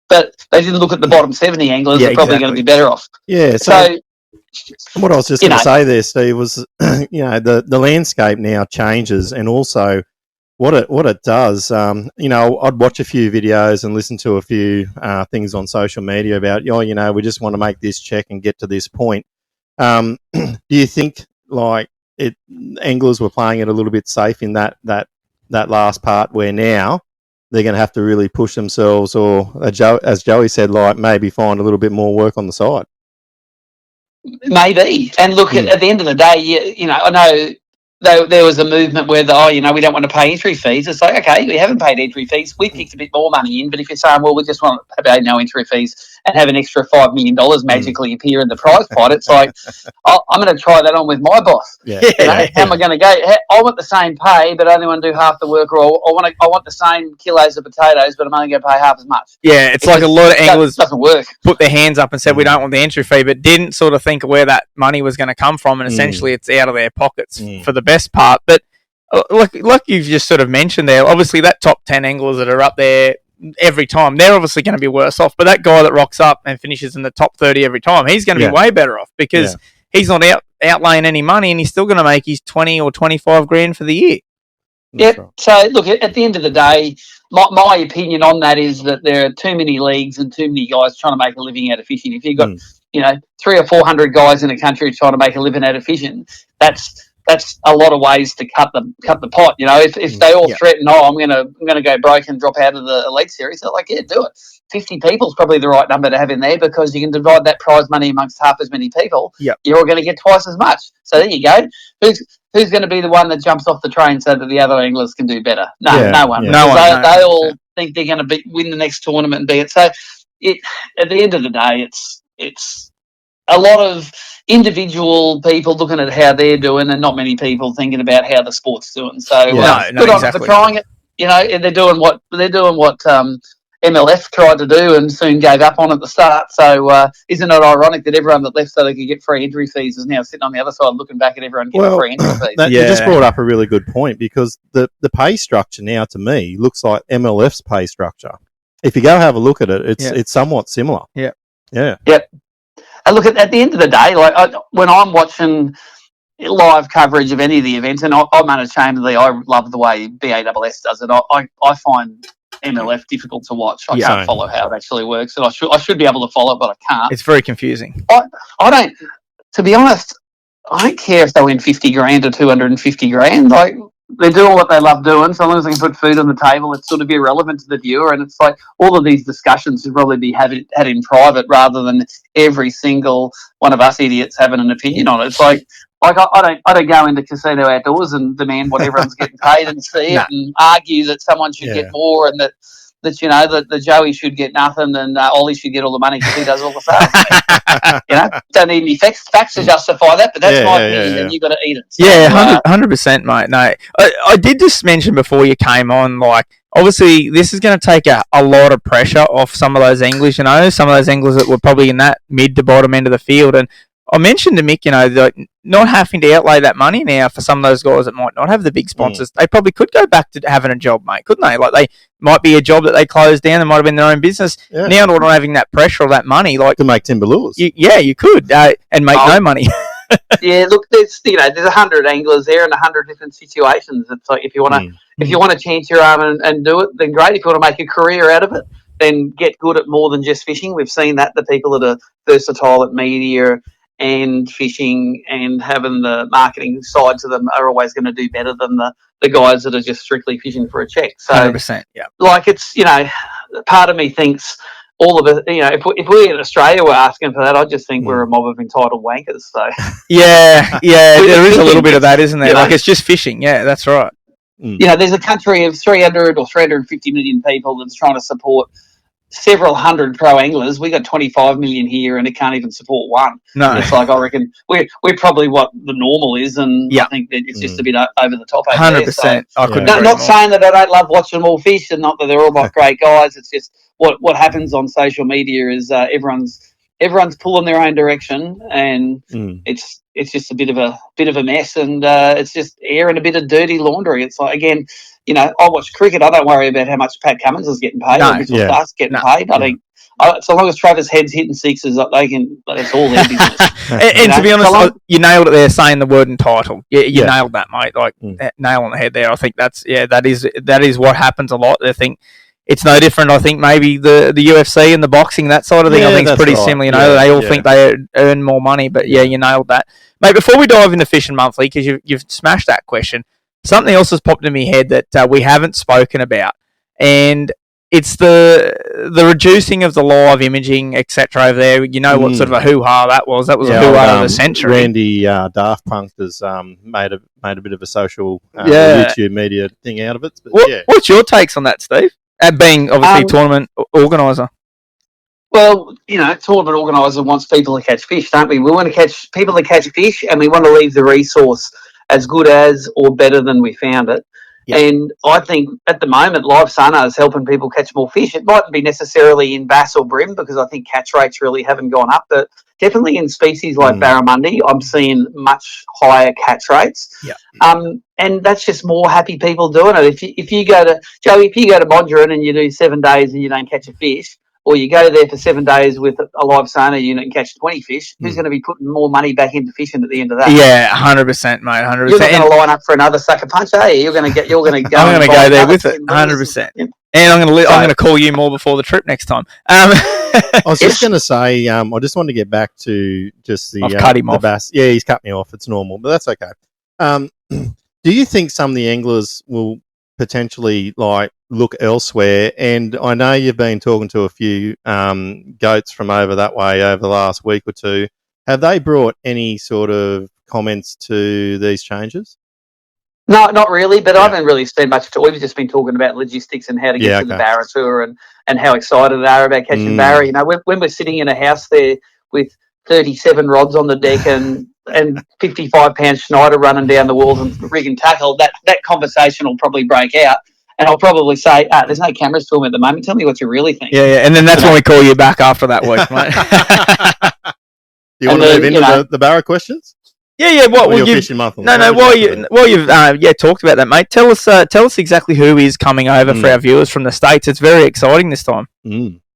Speaker 6: But they didn't look at the bottom 70 anglers. They're probably going to be better off.
Speaker 1: Yeah. So what I was just going to say there, Steve, was the landscape now changes, and also what it does. I'd watch a few videos and listen to a few things on social media about we just want to make this check and get to this point. Do you think anglers were playing it a little bit safe in that last part, where now they're going to have to really push themselves, or as Joey said, maybe find a little bit more work on the side?
Speaker 6: Maybe. And look, at the end of the day, I know there was a movement where we don't want to pay entry fees. It's like, okay, we haven't paid entry fees. We picked a bit more money in, but if you're saying, well, we just want to pay no entry fees and have an extra $5 million magically appear in the prize pot, it's like, I'm going to try that on with my boss. How am I going to go? I want the same pay, but I only want to do half the work, or I want the same kilos of potatoes, but I'm only going to pay half as much.
Speaker 2: Yeah, it's like a lot of anglers
Speaker 6: doesn't work.
Speaker 2: Put their hands up and said, we don't want the entry fee, but didn't sort of think of where that money was going to come from, and essentially it's out of their pockets for the best part. But like you've just sort of mentioned there, obviously that top 10 anglers that are up there every time, they're obviously going to be worse off. But that guy that rocks up and finishes in the top 30 every time, he's going to be way better off, because he's not outlaying any money, and he's still going to make his 20 or 25 grand for the year.
Speaker 6: Yep. Right. So, look, at the end of the day, my opinion on that is that there are too many leagues and too many guys trying to make a living out of fishing. If you've got 300 or 400 guys in a country trying to make a living out of fishing, that's a lot of ways to cut the pot. If they all threaten, I'm gonna go broke and drop out of the elite series, they're like, do it. 50 people is probably the right number to have in there, because you can divide that prize money amongst half as many people. Yep. You're all going to get twice as much. So there you go. Who's going to be the one that jumps off the train so that the other anglers can do better? No one. Yeah. No one. They all think they're going to win the next tournament and be it. So at the end of the day, it's a lot of individual people looking at how they're doing, and not many people thinking about how the sport's doing. So good on them for trying it. They're doing what MLF tried to do and soon gave up on at the start. So isn't it ironic that everyone that left so they could get free entry fees is now sitting on the other side looking back at everyone getting free entry fees?
Speaker 1: You just brought up a really good point, because the pay structure now, to me, looks like MLF's pay structure. If you go have a look at it, it's somewhat similar.
Speaker 2: Yeah.
Speaker 6: Yeah. Yep. And look, at the end of the day, when I'm watching live coverage of any of the events, and I'm unashamedly, I love the way BASS does it. I find MLF difficult to watch. I can't follow how it actually works, and I should be able to follow it, but I can't.
Speaker 2: It's very confusing.
Speaker 6: I don't, to be honest, I don't care if they win 50 grand or 250 grand. Like, they're doing what they love doing. So long as they can put food on the table, it's sort of irrelevant to the viewer. And it's like all of these discussions should probably be had in private, rather than every single one of us idiots having an opinion on it. It's like I don't go into casino outdoors and demand what everyone's getting paid and see it and argue that someone should get more, and that the Joey should get nothing, and Ollie should get all the money because he does all the sales. Don't need any facts to justify that, but that's my opinion, and you've got to eat it. So,
Speaker 2: 100%, mate. No, I did just mention before you came on, obviously this is going to take a lot of pressure off some of those anglers, some of those anglers that were probably in that mid to bottom end of the field. And I mentioned to Mick, not having to outlay that money now for some of those guys that might not have the big sponsors. They probably could go back to having a job, mate, couldn't they? They might be a job that they closed down. They might have been their own business. Yeah. Now, not having that pressure or that money,
Speaker 1: to make timber lures.
Speaker 2: You could, and make no money.
Speaker 6: Yeah, look, there's 100 anglers there in 100 different situations. It's like if you want If you want to chance your arm and do it, then great. If you want to make a career out of it, then get good at more than just fishing. We've seen that the people that are versatile at media and fishing and having the marketing side to them are always going to do better than the guys that are just strictly fishing for a check. So,
Speaker 2: 100%, yeah.
Speaker 6: Like, it's, part of me thinks all of it, if we in Australia were asking for that, I just think we're a mob of entitled wankers. So
Speaker 2: yeah, there is a little bit of that, isn't there? Like, it's just fishing. Yeah, that's right.
Speaker 6: There's a country of 300 or 350 million people that's trying to support several hundred pro anglers. We got 25 million here, and it can't even support one.
Speaker 2: No,
Speaker 6: it's like, I reckon we're probably what the normal is, and I think that it's just a bit over the top.
Speaker 2: 100%.
Speaker 6: So,
Speaker 2: I couldn't.
Speaker 6: Not saying that I don't love watching them all fish, and not that they're all not great guys. It's just what happens on social media is everyone's pulling their own direction, and it's just a bit of a mess, and it's just air and a bit of dirty laundry. It's like, again, I watch cricket. I don't worry about how much Pat Cummins is getting paid or Mitchell Stark's getting paid. I think so long as Travis Head's hitting sixes, they can. That's all their business.
Speaker 2: and to be honest, you nailed it there, saying the word entitled. You nailed that, mate. Like nail on the head there. I think that is what happens a lot. I think it's no different. I think maybe the UFC and the boxing, that side of thing, I think is pretty similar. They all think they earn more money, but you nailed that, mate. Before we dive into Fishing Monthly, because you've smashed that question, something else has popped in my head that we haven't spoken about, and it's the reducing of the live imaging, etc. over there. What sort of a hoo-ha that was? That was a hoo-ha of the century.
Speaker 1: Randy Daft Punk has made a bit of a social YouTube media thing out of it. But,
Speaker 2: what's your takes on that, Steve? Being obviously tournament organizer.
Speaker 6: Well, tournament organizer wants people to catch fish, don't we? We want to catch people to catch fish, and we want to leave the resource as good as or better than we found it. Yep. And I think at the moment, live sonar is helping people catch more fish. It mightn't be necessarily in bass or bream, because I think catch rates really haven't gone up, but definitely in species like barramundi, I'm seeing much higher catch rates.
Speaker 2: Yep.
Speaker 6: And that's just more happy people doing it. If you go to Mondrian and you do 7 days and you don't catch a fish, or you go there for 7 days with a live sonar unit and catch 20 fish, who's going to be putting more money back into fishing at the end of that?
Speaker 2: Yeah, 100%, mate, 100%.
Speaker 6: You're not going to line up for another sucker punch, are you? You're going to go.
Speaker 2: I'm going to go there with it, 100%. And I'm going to call you more before the trip next time.
Speaker 1: I was just going to say, I just wanted to get back to just the,
Speaker 2: I've cut him off.
Speaker 1: bass. Yeah, he's cut me off. It's normal, but that's okay. Do you think some of the anglers will potentially look elsewhere? And I know you've been talking to a few goats from over that way over the last week or two. Have they brought any sort of comments to these changes?
Speaker 6: No, not really, but I haven't really spent much time. We've just been talking about logistics and how to get to the Barra Tour and how excited they are about catching Barra. When we're sitting in a house there with 37 rods on the deck and 55-pound Schneider running down the walls and rigging tackle, that conversation will probably break out. And I'll probably say, there's no cameras to them at the moment. Tell me what you really think.
Speaker 2: Yeah. And then that's when we call you back after that week, mate.
Speaker 1: Do you want to move into the Barra questions?
Speaker 2: Yeah. What will you?
Speaker 1: Fishing month?
Speaker 2: While you've talked about that, mate. Tell us exactly who is coming over for our viewers from the States. It's very exciting this time.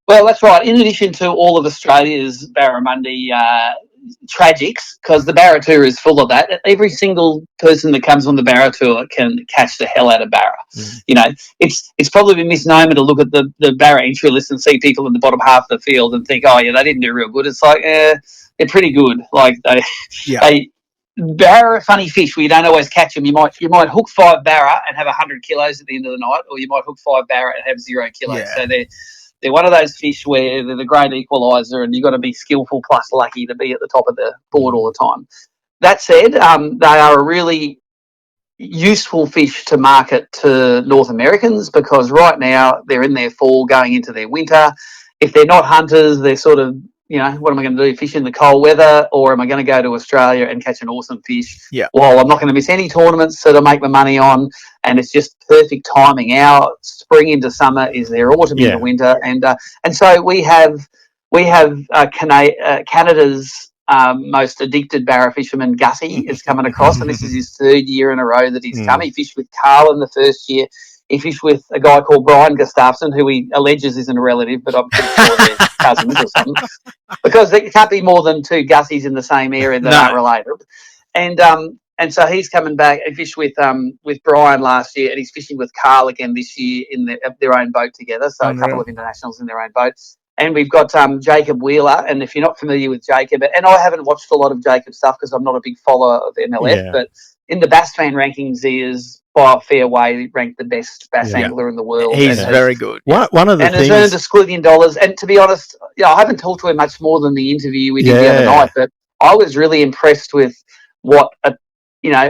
Speaker 6: Well, that's right. In addition to all of Australia's barramundi tragics, because the Barra Tour is full of that. Every single person that comes on the Barra Tour can catch the hell out of Barra. It's probably a misnomer to look at the Barra entry list and see people in the bottom half of the field and think, they didn't do real good. It's like, they're pretty good. Like Barra are funny fish where you don't always catch them. You might hook 5 Barra and have 100 kilos at the end of the night, or you might hook 5 Barra and have 0 kilos. Yeah. So they're one of those fish where they're the great equaliser, and you've got to be skillful plus lucky to be at the top of the board all the time. That said, they are a really useful fish to market to North Americans, because right now they're in their fall going into their winter. If they're not hunters, they're sort of, what am I going to do? Fish in the cold weather, or am I going to go to Australia and catch an awesome fish?
Speaker 2: Yeah.
Speaker 6: Well, I'm not going to miss any tournaments to make my money on, and it's just perfect timing. Our spring into summer is their autumn into winter, and so we have Canada's most addicted barra fisherman, Gussie, is coming across, and this is his 3rd year in a row that he's come. He fished with Carl in the first year. He fished with a guy called Brian Gustafson, who he alleges isn't a relative, but I'm pretty sure they're cousins or something. Because there can't be more than 2 Gussies in the same area that aren't related. And And so he's coming back. He fished with Brian last year, and he's fishing with Carl again this year in their own boat together. So a couple of internationals in their own boats. And we've got Jacob Wheeler. And if you're not familiar with Jacob, and I haven't watched a lot of Jacob's stuff because I'm not a big follower of MLF, but in the Bass Fan rankings, he is by a fair way ranked the best bass angler in the world.
Speaker 2: He's very good.
Speaker 1: One of the things,
Speaker 6: has earned $1 squillion. And to be honest, I haven't talked to him much more than the interview we did the other night, but I was really impressed with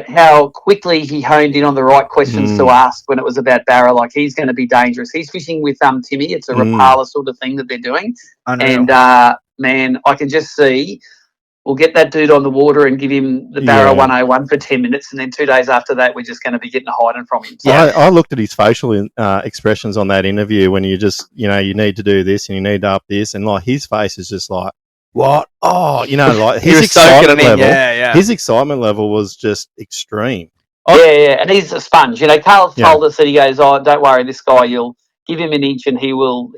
Speaker 6: how quickly he honed in on the right questions to ask when it was about Barra. Like, he's going to be dangerous. He's fishing with Timmy. It's a Rapala sort of thing that they're doing. Unreal. And, man, I can just see we'll get that dude on the water and give him the Barra 101 for 10 minutes, and then 2 days after that, we're just going to be getting a hiding from him. So,
Speaker 1: I looked at his facial expressions on that interview when you just, you need to do this and you need to up this, and like his face is just like, what? Oh, like his excitement level. His excitement level was just extreme.
Speaker 6: Yeah, and he's a sponge. Carl told us that he goes, "Oh, don't worry, this guy. You'll give him an inch, and he will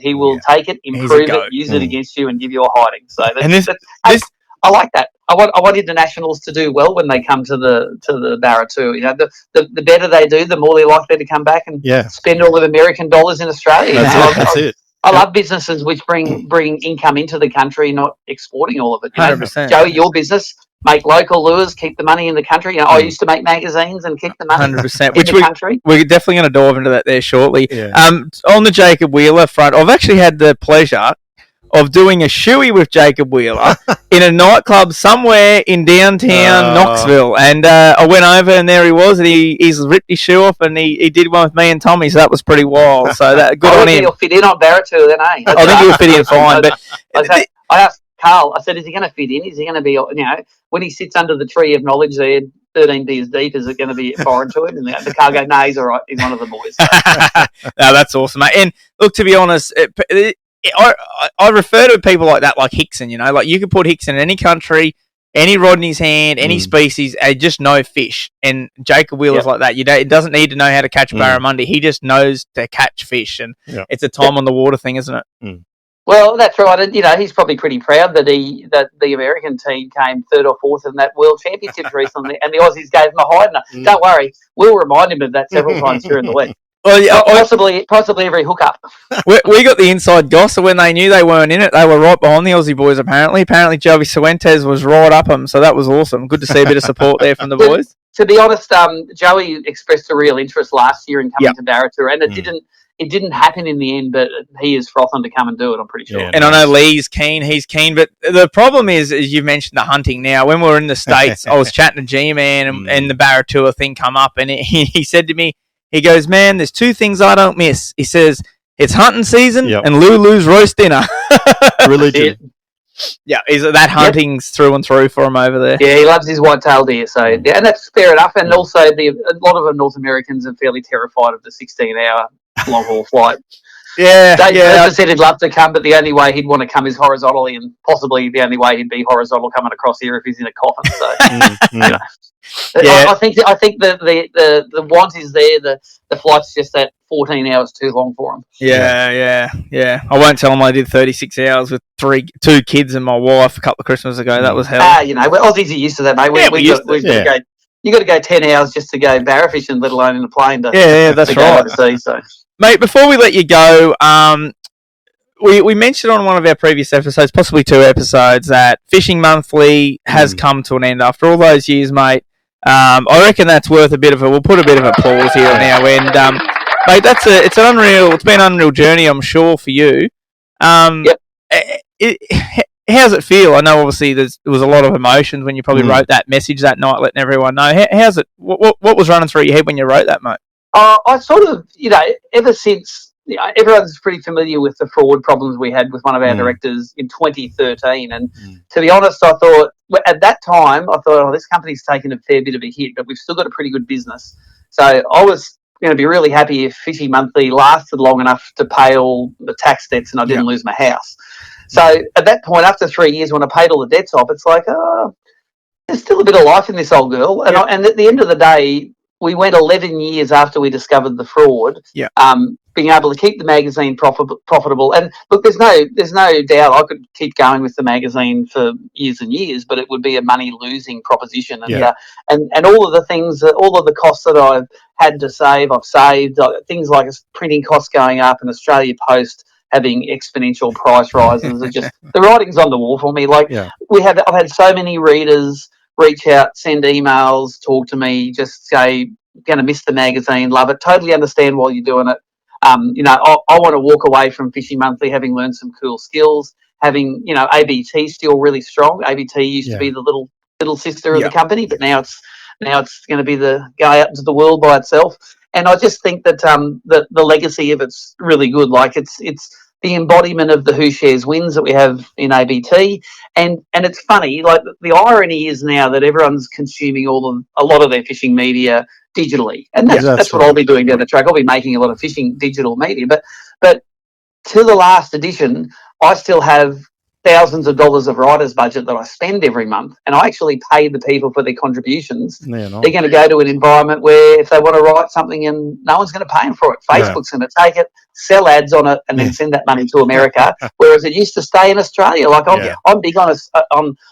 Speaker 6: take it, improve it, use it against you, and give you a hiding." So I like that. I want internationals to do well when they come to the Barra too. The better they do, the more they're likely to come back and spend all of American dollars in Australia.
Speaker 1: That's it.
Speaker 6: I love businesses which bring income into the country, not exporting all of it.
Speaker 2: 100%.
Speaker 6: Joey, your business, make local lures, keep the money in the country. I used to make magazines and keep the money
Speaker 2: 100%,
Speaker 6: in the country.
Speaker 2: We're definitely going to dive into that there shortly.
Speaker 1: Yeah.
Speaker 2: On the Jacob Wheeler front, I've actually had the pleasure of doing a shoey with Jacob Wheeler in a nightclub somewhere in downtown Knoxville. And I went over and there he was, and he's ripped his shoe off, and he did one with me and Tommy, so that was pretty wild. So that good on him.
Speaker 6: He'll fit in on Barra too then, eh?
Speaker 2: I think he'll fit in fine. But
Speaker 6: I asked Carl, I said, is he going to fit in? Is he going to be, when he sits under the tree of knowledge there, 13 beers deep, is it going to be foreign to him? And the Carl goes, no, he's all right. He's one of the boys.
Speaker 2: No, that's awesome, mate. And look, to be honest, I refer to people like that, like Hickson, like you could put Hickson in any country, any rod in his hand, any species, just no fish. And Jacob Wheeler's like that. It doesn't need to know how to catch barramundi. He just knows to catch fish, and it's a time on the water thing, isn't it?
Speaker 6: Well, that's right. And, he's probably pretty proud that the American team came third or fourth in that World Championships recently, and the Aussies gave him a hiding. Don't worry, we'll remind him of that several times during the week. Well, yeah, possibly every hookup.
Speaker 2: We got the inside goss, so when they knew they weren't in it, they were right behind the Aussie boys, apparently. Apparently, Joey Suentes was right up them, so that was awesome. Good to see a bit of support there from the boys.
Speaker 6: To be honest, Joey expressed a real interest last year in coming to Barra Tour, and it didn't happen in the end, but he is frothing to come and do it, I'm pretty sure.
Speaker 2: Yeah, and I know Lee's keen, he's keen, but the problem is, as you mentioned, the hunting now. When we were in the States, I was chatting to G-Man, and the Barra Tour thing come up, and he said to me, he goes, man, there's two things I don't miss. He says, it's hunting season and Lulu's roast dinner.
Speaker 1: Religion.
Speaker 2: Yeah, that hunting's through and through for him over there.
Speaker 6: Yeah, he loves his white-tailed deer, so and that's fair enough. And also, a lot of the North Americans are fairly terrified of the 16-hour long-haul flight. Dave said he'd love to come, but the only way he'd want to come is horizontally, and possibly the only way he'd be horizontal coming across here if he's in a coffin. So, I think the want is there. The flight's just that 14 hours too long for him.
Speaker 2: Yeah. I won't tell him I did 36 hours with two kids and my wife a couple of Christmas ago. That was hell.
Speaker 6: Aussies are used to that, mate. You got to go 10 hours just to go barra fishing, let alone in a plane.
Speaker 2: That's right.
Speaker 6: Sea, so.
Speaker 2: Mate, before we let you go, we mentioned on one of our previous episodes, possibly 2 episodes, that Fishing Monthly has come to an end after all those years, mate. I reckon that's worth we'll put a bit of applause here and now. And, mate, it's been an unreal journey, I'm sure, for you. How's it feel? I know obviously there was a lot of emotions when you probably wrote that message that night, letting everyone know. How's it? What was running through your head when you wrote that, mate?
Speaker 6: I sort of, ever since, everyone's pretty familiar with the fraud problems we had with one of our directors in 2013. And to be honest, I thought, at that time, this company's taken a fair bit of a hit, but we've still got a pretty good business. So I was going to be really happy if Fishing Monthly lasted long enough to pay all the tax debts and I didn't lose my house. So at that point, after 3 years, when I paid all the debts off, it's like, there's still a bit of life in this old girl. And at the end of the day, we went 11 years after we discovered the fraud. being able to keep the magazine profitable. And look, there's no doubt I could keep going with the magazine for years and years, but it would be a money losing proposition. And all of the things, all of the costs that I've had to save, I've saved. Things like printing costs going up and Australia Post having exponential price rises are just the writing's on the wall for me. Like I've had so many readers reach out, send emails, talk to me, just say, going to miss the magazine, love it, totally understand why you're doing it. I want to walk away from Fishing Monthly having learned some cool skills, having, ABT still really strong. ABT used to be the little sister of the company, but now it's going to be the guy out into the world by itself. And I just think that the legacy of it's really good. Like it's the embodiment of the Who Shares Wins that we have in ABT. And it's funny, like the irony is now that everyone's consuming a lot of their fishing media digitally. And that's what I'll be doing down the track. I'll be making a lot of fishing digital media. But to the last edition, I still have thousands of dollars of writer's budget that I spend every month, and I actually pay the people for their contributions. They're going to go to an environment where if they want to write something and no one's going to pay them for it, Facebook's going to take it, sell ads on it, and then send that money to America, whereas it used to stay in Australia. Like I'm big on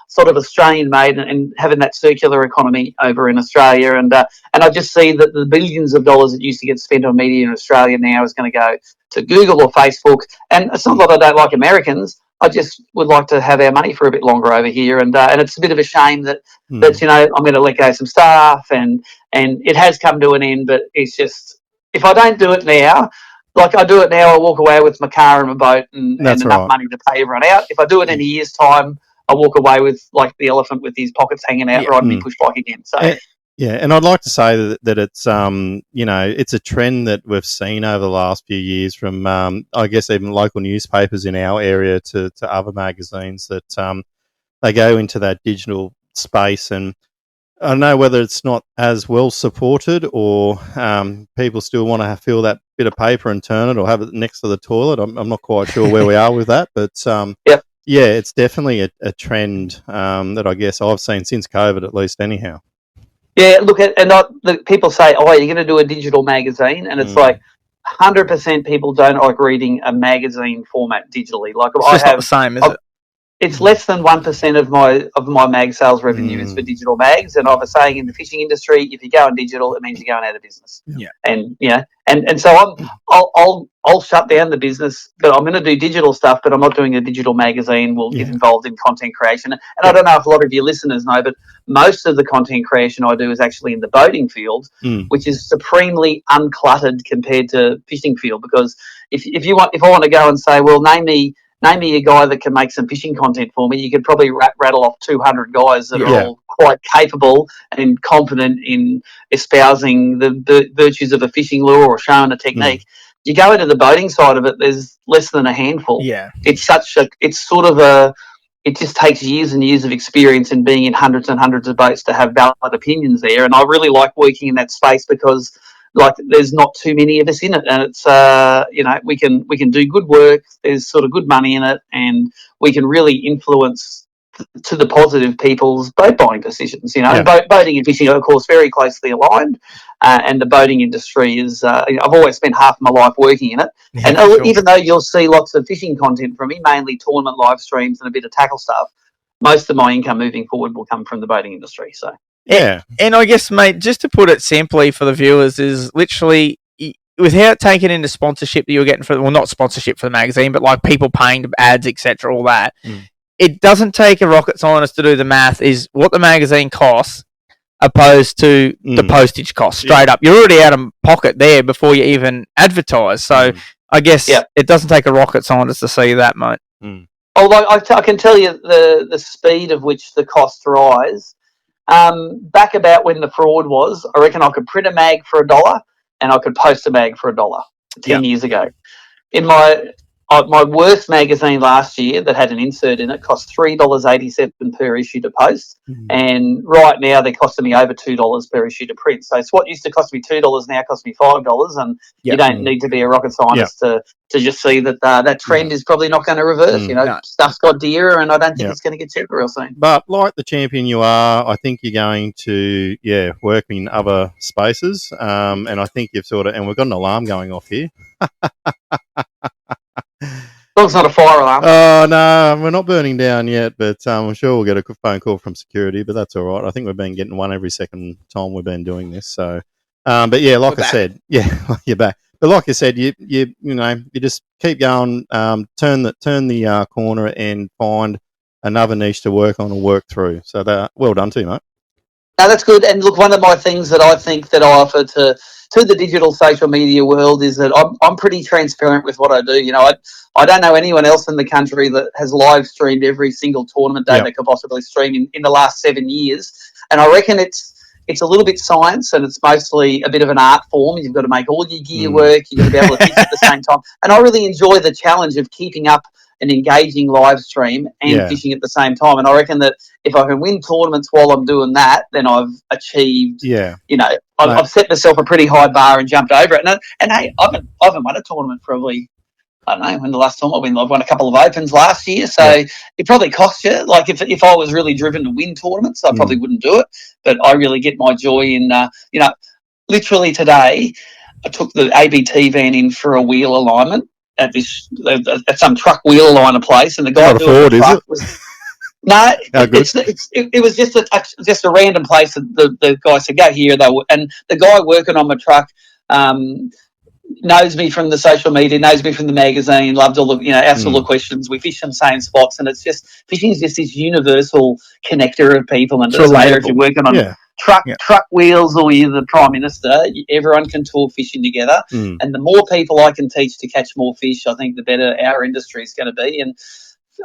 Speaker 6: sort of Australian made and having that circular economy over in Australia, and I just see that the billions of dollars that used to get spent on media in Australia now is going to go to Google or Facebook. And it's not that I don't like Americans. I just would like to have our money for a bit longer over here, and it's a bit of a shame that I'm going to let go some staff, and it has come to an end. But it's just, if I don't do it now, like I do it now, I walk away with my car and my boat and enough money to pay everyone out. If I do it in a year's time, I walk away with like the elephant with his pockets hanging out, riding me push bike again. So.
Speaker 1: And I'd like to say that it's it's a trend that we've seen over the last few years from I guess even local newspapers in our area to other magazines that they go into that digital space, and I don't know whether it's not as well supported or people still want to fill that bit of paper and turn it or have it next to the toilet. I'm not quite sure where we are with that, but it's definitely a trend that I guess I've seen since COVID, at least anyhow.
Speaker 6: Yeah, look at people say, "Oh, you're going to do a digital magazine," and it's like 100% people don't like reading a magazine format digitally. Like
Speaker 2: it's just not the same, is it?
Speaker 6: It's less than 1% of my mag sales revenue is for digital mags, and I have a saying in the fishing industry: if you're going digital, it means you're going out of business.
Speaker 2: Yeah,
Speaker 6: and so I'll shut down the business, but I'm going to do digital stuff. But I'm not doing a digital magazine. We'll get involved in content creation, and I don't know if a lot of your listeners know, but most of the content creation I do is actually in the boating field, which is supremely uncluttered compared to fishing field. Because if I want to go and say, well, name me a guy that can make some fishing content for me, you could probably rattle off 200 guys that are all quite capable and confident in espousing the virtues of a fishing lure or showing a technique. You go into the boating side of it, there's less than a handful.
Speaker 2: Yeah.
Speaker 6: It just takes years and years of experience in being in hundreds and hundreds of boats to have valid opinions there. And I really like working in that space because like there's not too many of us in it, and it's we can do good work. There's sort of good money in it, and we can really influence to the positive people's boat buying decisions. And boating and fishing are of course very closely aligned, and the boating industry is. I've always spent half my life working in it, and even though you'll see lots of fishing content from me, mainly tournament live streams and a bit of tackle stuff, most of my income moving forward will come from the boating industry. So.
Speaker 2: Yeah. And I guess, mate, just to put it simply for the viewers, is literally without taking into sponsorship that you're getting not sponsorship for the magazine, but like people paying ads, etc., all that. It doesn't take a rocket scientist to do the math, is what the magazine costs opposed to the postage cost straight up. You're already out of pocket there before you even advertise. So I guess it doesn't take a rocket scientist to see that, mate.
Speaker 6: Although I can tell you the speed of which the costs rise. Back about when the fraud was, I reckon I could print a mag for $1 and I could post a mag for $1 10 years ago. my worst magazine last year that had an insert in it cost $3.87 per issue to post, and right now they're costing me over $2 per issue to print. So it's what used to cost me $2 now costs me $5, and you don't need to be a rocket scientist to just see that that trend is probably not going to reverse. Stuff's got dearer, and I don't think it's going to get cheaper real soon.
Speaker 1: But like the champion you are, I think you're going to work in other spaces, and I think you've and we've got an alarm going off here.
Speaker 6: Well, it's not a fire alarm.
Speaker 1: Oh, no, we're not burning down yet, but I'm sure we'll get a phone call from security, but that's all right. I think we've been getting one every second time we've been doing this. So, but yeah, like I said, you're back. But like I said, you just keep going, turn the corner and find another niche to work on or work through. So well done to you, mate.
Speaker 6: No, that's good. And look, one of my things that I think that I offer to the digital social media world is that I'm pretty transparent with what I do. I don't know anyone else in the country that has live streamed every single tournament day they could possibly stream in the last 7 years. And I reckon it's a little bit science, and it's mostly a bit of an art form. You've got to make all your gear work. You've got to be able to fish at the same time. And I really enjoy the challenge of keeping up an engaging live stream and fishing at the same time. And I reckon that if I can win tournaments while I'm doing that, then I've achieved, I've set myself a pretty high bar and jumped over it. And hey, I haven't won a tournament probably, I don't know, when the last tournament I've won a couple of Opens last year. So it probably costs you. Like if I was really driven to win tournaments, I probably wouldn't do it. But I really get my joy in, literally today, I took the ABT van in for a wheel alignment at some truck wheel aligner place, and the guy doing the truck no, it was just a random place that the guy said go here though, and the guy working on my truck knows me from the social media, knows me from the magazine, loved all the asked all the questions. We fish in the same spots, and it's just fishing is just this universal connector of people, and it doesn't matter if you're working on truck wheels or you're the Prime Minister, everyone can talk fishing together. And the more people I can teach to catch more fish, I think the better our industry is going to be. And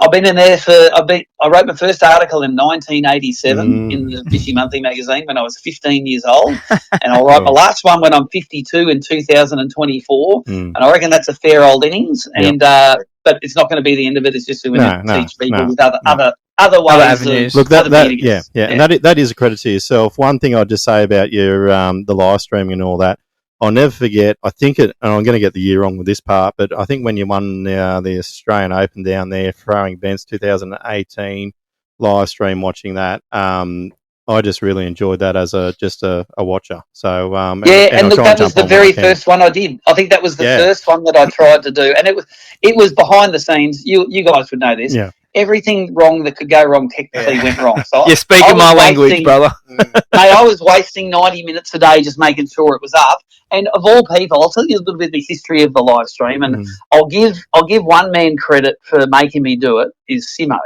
Speaker 6: I've been in there I wrote my first article in 1987 in the Fishing Monthly magazine when I was 15 years old. And I'll write my last one when I'm 52 in 2024. And I reckon that's a fair old innings. And but it's not going to be the end of it. It's just going to teach people with other ways avenues.
Speaker 1: Look, and that is a credit to yourself. One thing I'd just say about your the live streaming and all that, I'll never forget. I think and I'm going to get the year wrong with this part, but I think when you won the Australian Open down there, throwing Bents 2018 live stream, watching that, I just really enjoyed that as just a watcher. So and
Speaker 6: that was the very first one I did. I think that was the first one that I tried to do, and it was behind the scenes. You guys would know this. Yeah. Everything wrong that could go wrong technically went wrong. So
Speaker 2: you're speaking my language, brother.
Speaker 6: Mate, I was wasting 90 minutes a day just making sure it was up. And of all people, I'll tell you a little bit of the history of the live stream, and I'll give one man credit for making me do it. Is Simo,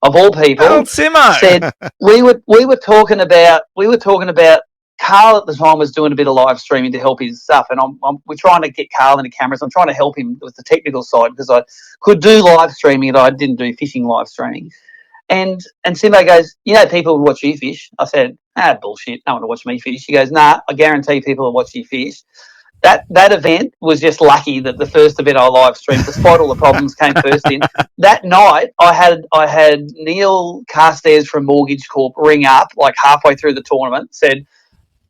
Speaker 6: of all people,
Speaker 2: Simo
Speaker 6: said we were talking about. Carl at the time was doing a bit of live streaming to help his stuff, and we're trying to get Carl into cameras. I'm trying to help him with the technical side because I could do live streaming, but I didn't do fishing live streaming. And Simbo goes, people would watch you fish. I said, bullshit. No one will watch me fish. He goes, nah, I guarantee people will watch you fish. That event was just lucky that the first event I live streamed, despite all the problems, came first in. That night, I had Neil Carstairs from Mortgage Corp ring up like halfway through the tournament, said,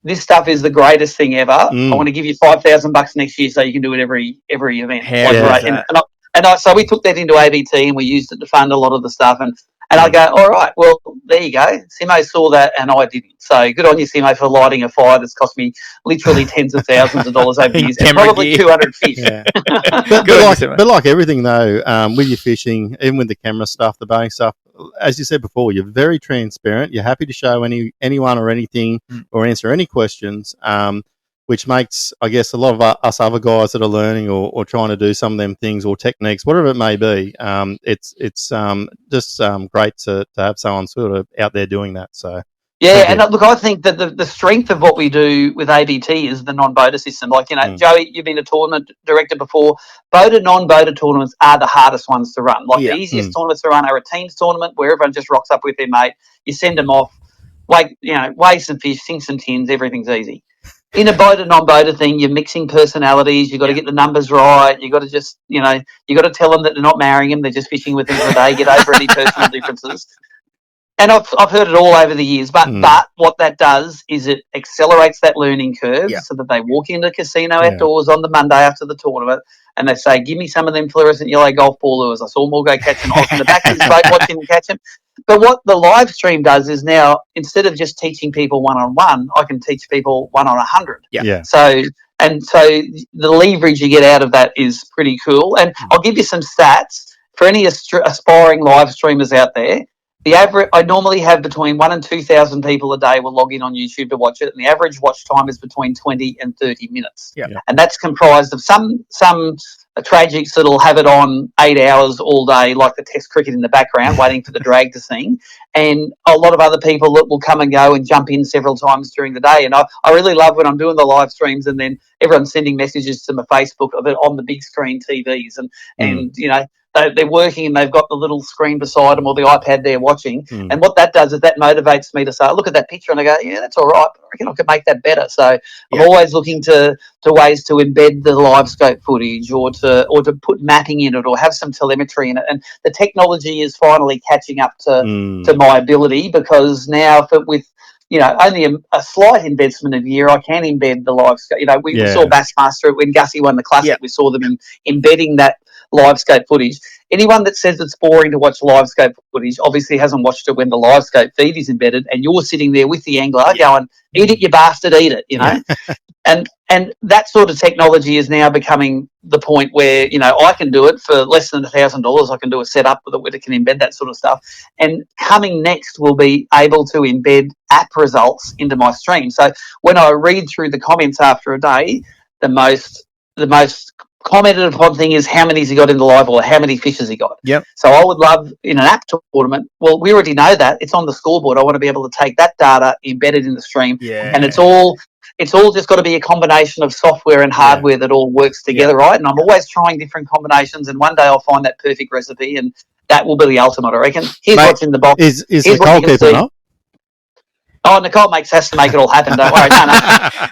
Speaker 6: this stuff is the greatest thing ever. I want to give you $5,000 next year so you can do it every event. So we took that into ABT and we used it to fund a lot of the stuff. And I go, all right, well, there you go. Simo saw that and I didn't. So good on you, Simo, for lighting a fire that's cost me literally tens of thousands of dollars over the years. And probably 200 fish. Yeah.
Speaker 1: but like everything, though, with your fishing, even with the camera stuff, the boating stuff, as you said before, you're very transparent. You're happy to show anyone or anything or answer any questions, which makes, I guess, a lot of us other guys that are learning or trying to do some of them things or techniques, whatever it may be, it's just great to have someone sort of out there doing that. So
Speaker 6: and look, I think that the strength of what we do with ABT is the non-boater system. Like, Joey, you've been a tournament director before. Boater, non-boater tournaments are the hardest ones to run. Like the easiest tournaments to run are a teams tournament where everyone just rocks up with their mate. You send them off, weigh some fish, sink some tins, everything's easy. in a boater, non-boater thing, you're mixing personalities. You've got to get the numbers right. You've got to just, you got to tell them that they're not marrying them. They're just fishing with them for a day. Get over any personal differences. And I've heard it all over the years. But what that does is it accelerates that learning curve so that they walk into the casino outdoors on the Monday after the tournament and they say, give me some of them fluorescent yellow golf ball lures. I saw them all go catch them. I was in the back of his boat watching them catch them. But what the live stream does is now, instead of just teaching people one-on-one, I can teach people one-on-100.
Speaker 2: Yeah.
Speaker 6: So the leverage you get out of that is pretty cool. And I'll give you some stats for any aspiring live streamers out there. The average, I normally have between 1,000 and 2,000 people a day will log in on YouTube to watch it, and the average watch time is between 20 and 30 minutes.
Speaker 2: Yeah.
Speaker 6: And that's comprised of some tragics that'll have it on 8 hours all day, like the Test cricket in the background, waiting for the drag to sing, and a lot of other people that will come and go and jump in several times during the day. And I really love when I'm doing the live streams, and then everyone's sending messages to my Facebook of it on the big screen TVs, and they're working and they've got the little screen beside them or the iPad they're watching. And what that does is that motivates me to say, look at that picture and I go, yeah, that's all right, but I reckon I could make that better. So I'm always looking to ways to embed the live scope footage or to put mapping in it or have some telemetry in it. And the technology is finally catching up to my ability, because now with only a slight investment of year, I can embed the live scope. We saw Bassmaster when Gussie won the Classic. We saw them embedding that live scope footage. Anyone that says it's boring to watch live scope footage obviously hasn't watched it when the live scope feed is embedded, and you're sitting there with the angler going, eat it, you bastard, eat it, And that sort of technology is now becoming the point where, I can do it for less than $1,000. I can do a setup with it, can embed that sort of stuff. And coming next will be able to embed app results into my stream. So when I read through the comments after a day, the most commented upon thing is how many has he got in the live, or how many fish has he got.
Speaker 2: Yep.
Speaker 6: So I would love, in an app tournament, well, we already know that. It's on the scoreboard. I want to be able to take that data, embed it in the stream, and it's all just got to be a combination of software and hardware that all works together, right? And I'm always trying different combinations, and one day I'll find that perfect recipe, and that will be the ultimate, I reckon. Here's what's in the box.
Speaker 1: Is Nicole keeping up?
Speaker 6: Oh, Nicole has to make it all happen. Don't worry. No.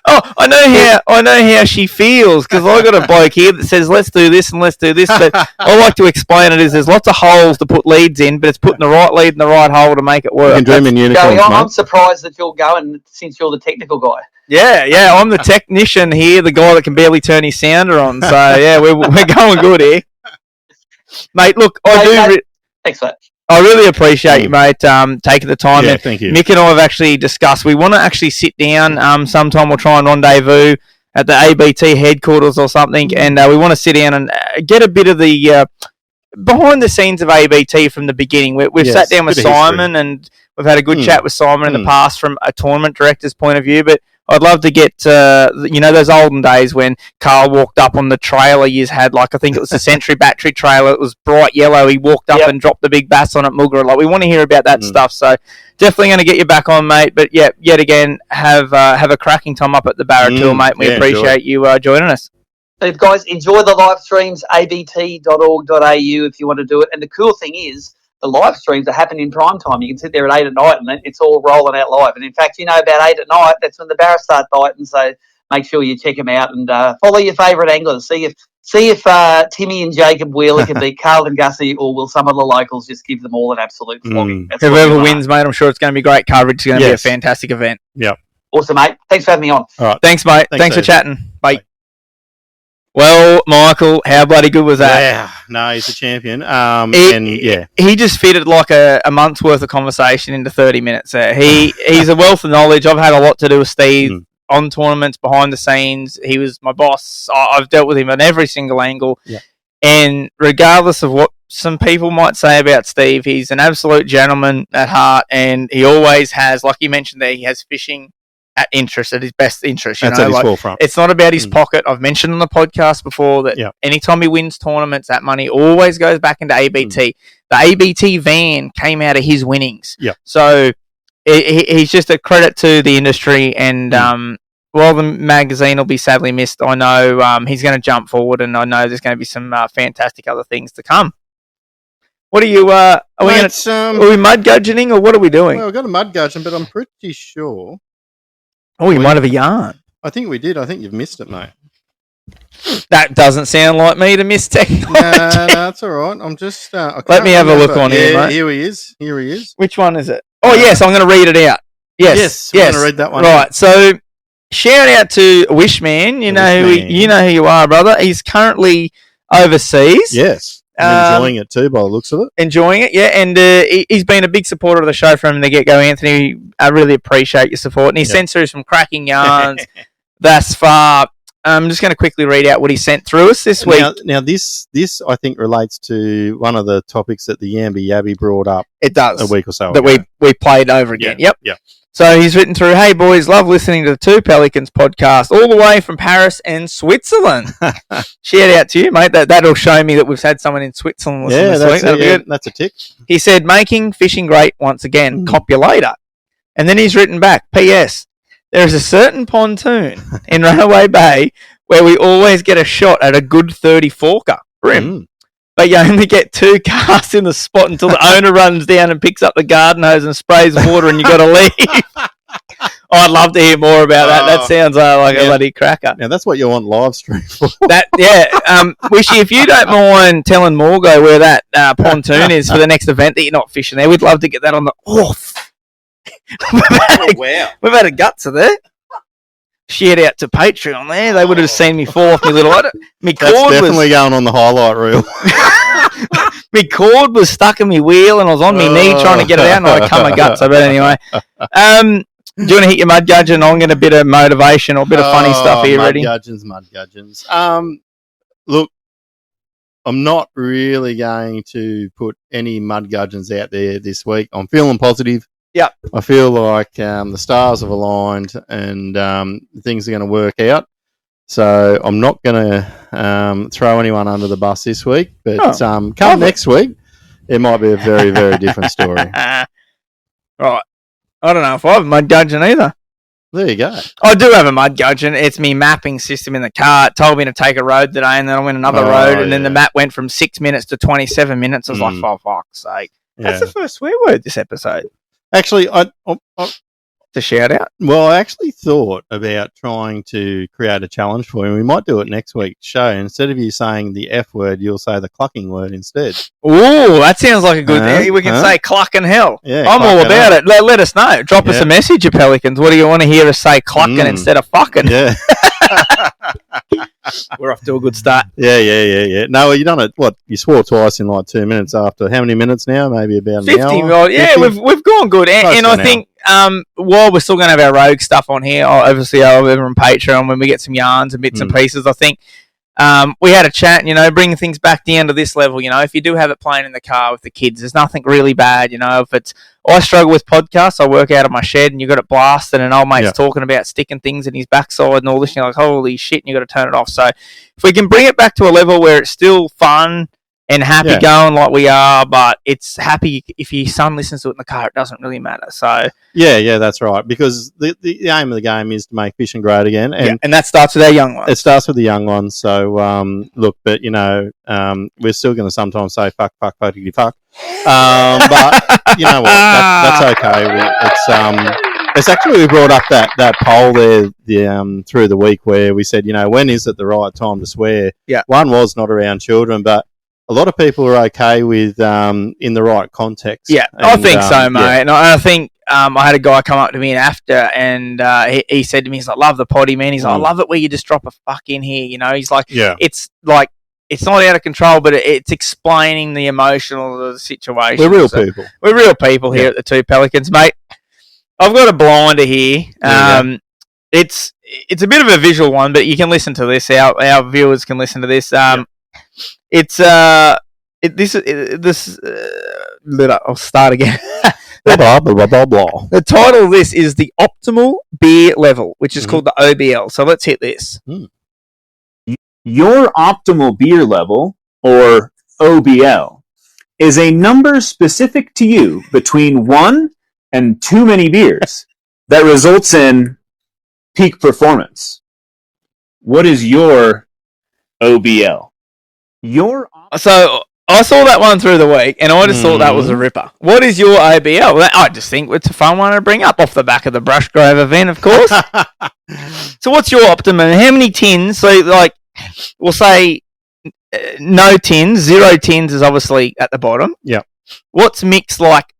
Speaker 2: Oh, I know how she feels, because I got a bloke here that says let's do this and let's do this, but I like to explain it as there's lots of holes to put leads in, but it's putting the right lead in the right hole to make it work.
Speaker 1: You can dream in unicorns,
Speaker 6: I'm surprised that you're going, since you're the technical guy.
Speaker 2: Yeah, I'm the technician here, the guy that can barely turn his sounder on. So yeah, we're going good here, mate. Look,
Speaker 6: Thanks for that.
Speaker 2: I really appreciate you, mate, taking the time.
Speaker 1: Yeah, thank you.
Speaker 2: Mick and I have actually discussed, we want to actually sit down sometime. We'll try and rendezvous at the ABT headquarters or something, and we want to sit down and get a bit of the behind the scenes of ABT from the beginning. We've sat down with Simon, and we've had a good chat with Simon in the past from a tournament director's point of view, but I'd love to get, those olden days when Carl walked up on the trailer you had, I think it was a Century battery trailer. It was bright yellow. He walked up and dropped the big bass on it, Mugger. We want to hear about that stuff. So definitely going to get you back on, mate. But yeah, yet again, have a cracking time up at the Barra Tour, mate. We appreciate you joining us.
Speaker 6: Guys, enjoy the live streams, abt.org.au if you want to do it. And the cool thing is, the live streams are happening in prime time. You can sit there at 8 at night and it's all rolling out live. And in fact, about 8 at night, that's when the barra start biting. So make sure you check them out and follow your favourite anglers. See if Timmy and Jacob Wheeler can beat Carl and Gussie, or will some of the locals just give them all an absolute flogging.
Speaker 2: Whoever wins, mate, I'm sure it's going to be great coverage. It's going to be a fantastic event.
Speaker 1: Yep.
Speaker 6: Awesome, mate. Thanks for having me on.
Speaker 1: All right.
Speaker 2: Thanks, mate. Thanks for chatting. Bye. Well, Michael, how bloody good was that?
Speaker 1: Yeah, no, he's a champion.
Speaker 2: He just fitted like a month's worth of conversation into 30 minutes there. He's a wealth of knowledge. I've had a lot to do with Steve on tournaments, behind the scenes. He was my boss. I've dealt with him on every single angle. Yeah. And regardless of what some people might say about Steve, he's an absolute gentleman at heart, and he always has, like you mentioned there, he has fishing at his best interest.
Speaker 1: That's at his forefront.
Speaker 2: It's not about his pocket. I've mentioned on the podcast before that anytime he wins tournaments, that money always goes back into ABT. The ABT van came out of his winnings.
Speaker 1: Yeah.
Speaker 2: So he's just a credit to the industry, and while the magazine will be sadly missed, I know he's going to jump forward, and I know there's going to be some fantastic other things to come. What are you? Are we mud gudgeoning, or what are we doing?
Speaker 1: Well, I've got a mud gudgeon, but I'm pretty sure.
Speaker 2: Oh, you might have a yarn.
Speaker 1: I think we did. I think you've missed it, mate.
Speaker 2: That doesn't sound like me to miss technology.
Speaker 1: No, that's all right. I'm just.
Speaker 2: Let me have a look on here, mate.
Speaker 1: Here he is. Here he is.
Speaker 2: Which one is it? Oh, yes, I'm going to read it out. Yes.
Speaker 1: I'm going to read that one.
Speaker 2: Right. So, shout out to Wishman. You know who you are, brother. He's currently overseas.
Speaker 1: Yes. I'm enjoying it too, by the looks of it.
Speaker 2: Enjoying it, yeah. And he's been a big supporter of the show from the get-go, Anthony. I really appreciate your support. And he sent through some cracking yarns thus far. I'm just going to quickly read out what he sent through us this week.
Speaker 1: Now this I think relates to one of the topics that the Yamby Yabby brought up.
Speaker 2: It does.
Speaker 1: A week or so
Speaker 2: that
Speaker 1: ago.
Speaker 2: we played over again.
Speaker 1: Yep.
Speaker 2: So he's written through, hey boys, love listening to the Two Pelicans podcast all the way from Paris and Switzerland. Shout out to you, mate. That'll show me that we've had someone in Switzerland listen this week. That'll be good.
Speaker 1: That's a tick.
Speaker 2: He said, making fishing great once again. Copulator. And then he's written back, P.S. There is a certain pontoon in Runaway Bay where we always get a shot at a good 30-forker brim. But you only get 2 casts in the spot until the owner runs down and picks up the garden hose and sprays water and you got to leave. I'd love to hear more about that. That sounds like a bloody cracker.
Speaker 1: Now, that's what you want live stream for.
Speaker 2: Wishy, if you don't mind telling Morgo where that pontoon is for the next event that you're not fishing there, we'd love to get that on the...
Speaker 3: Wow.
Speaker 2: We've had a guts of there. Shout out to Patreon there. They would have seen me fall off my little... That's
Speaker 1: definitely going on the highlight reel.
Speaker 2: My cord was stuck in my wheel and I was on my knee trying to get it out and I cut my guts. But anyway, do you want to hit your mud gudgeon? I'm getting a bit of motivation or a bit of funny stuff here, ready?
Speaker 1: Mud gudgeons. Look, I'm not really going to put any mud gudgeons out there this week. I'm feeling positive.
Speaker 2: Yeah,
Speaker 1: I feel like the stars have aligned and things are going to work out. So I'm not going to throw anyone under the bus this week. But come next week, it might be a very, very different story.
Speaker 2: Right. I don't know if I have a mud gudgeon either.
Speaker 1: There you go.
Speaker 2: I do have a mud gudgeon. It's me mapping system in the car. It told me to take a road today and then I went another road and then the map went from 6 minutes to 27 minutes. I was like, for fuck's sake. That's the first swear word this episode.
Speaker 1: Actually,
Speaker 2: to shout out.
Speaker 1: Well, I actually thought about trying to create a challenge for you. We might do it next week's show. Instead of you saying the F word, you'll say the clucking word instead.
Speaker 2: Oh, that sounds like a good... we can say clucking hell.
Speaker 1: Yeah,
Speaker 2: I'm all about it. Let us know. Drop us a message, you Pelicans. What do you want to hear us say clucking instead of fucking?
Speaker 1: Yeah.
Speaker 2: We're off to a good start.
Speaker 1: Yeah. No, you done it. What? You swore twice in like 2 minutes after how many minutes now? Maybe about an hour?
Speaker 2: 50. Well, yeah, 50? We've gone good. And I think while we're still going to have our rogue stuff on here, obviously over on Patreon when we get some yarns and bits and pieces, I think we had a chat, bringing things back down to this level. If you do have it playing in the car with the kids, there's nothing really bad. If it's... I struggle with podcasts. I work out of my shed and you got it blasted and old mate's talking about sticking things in his backside and all this. And you're like, holy shit, and you got to turn it off. So if we can bring it back to a level where it's still fun and happy going like we are, but it's happy if your son listens to it in the car, it doesn't really matter. So
Speaker 1: yeah, that's right. Because the aim of the game is to make fishing great again.
Speaker 2: And that starts with our young ones.
Speaker 1: It starts with the young ones. So, look, but, we're still going to sometimes say fuck, fuckity fuck. But you know what? That's okay. It's actually we brought up that poll there through the week where we said, when is it the right time to swear?
Speaker 2: Yeah.
Speaker 1: One was not around children, but a lot of people are okay with in the right context.
Speaker 2: Yeah, I think so, mate. Yeah. And I think I had a guy come up to me after and he said to me, he's like, love the potty, man. He's like, I love it where you just drop a fuck in here. He's like, it's like, it's not out of control, but it's explaining the emotional of the situation.
Speaker 1: We're real people.
Speaker 2: We're real people here at the Two Pelicans, mate. I've got a blinder here. It's a bit of a visual one, but you can listen to this. Our viewers can listen to this. It's I'll start again. The title of this is the optimal beer level, which is called the OBL. So let's hit this.
Speaker 7: Your optimal beer level, or OBL, is a number specific to you between 1 and too many beers that results in peak performance. What is your OBL?
Speaker 2: So I saw that one through the week, and I just thought that was a ripper. What is your ABL? Well, I just think it's a fun one to bring up off the back of the Brushgrove event, of course. So what's your optimum? How many tins? So, like, we'll say no tins. 0 tins is obviously at the bottom.
Speaker 1: Yeah.
Speaker 2: What's mixed, like,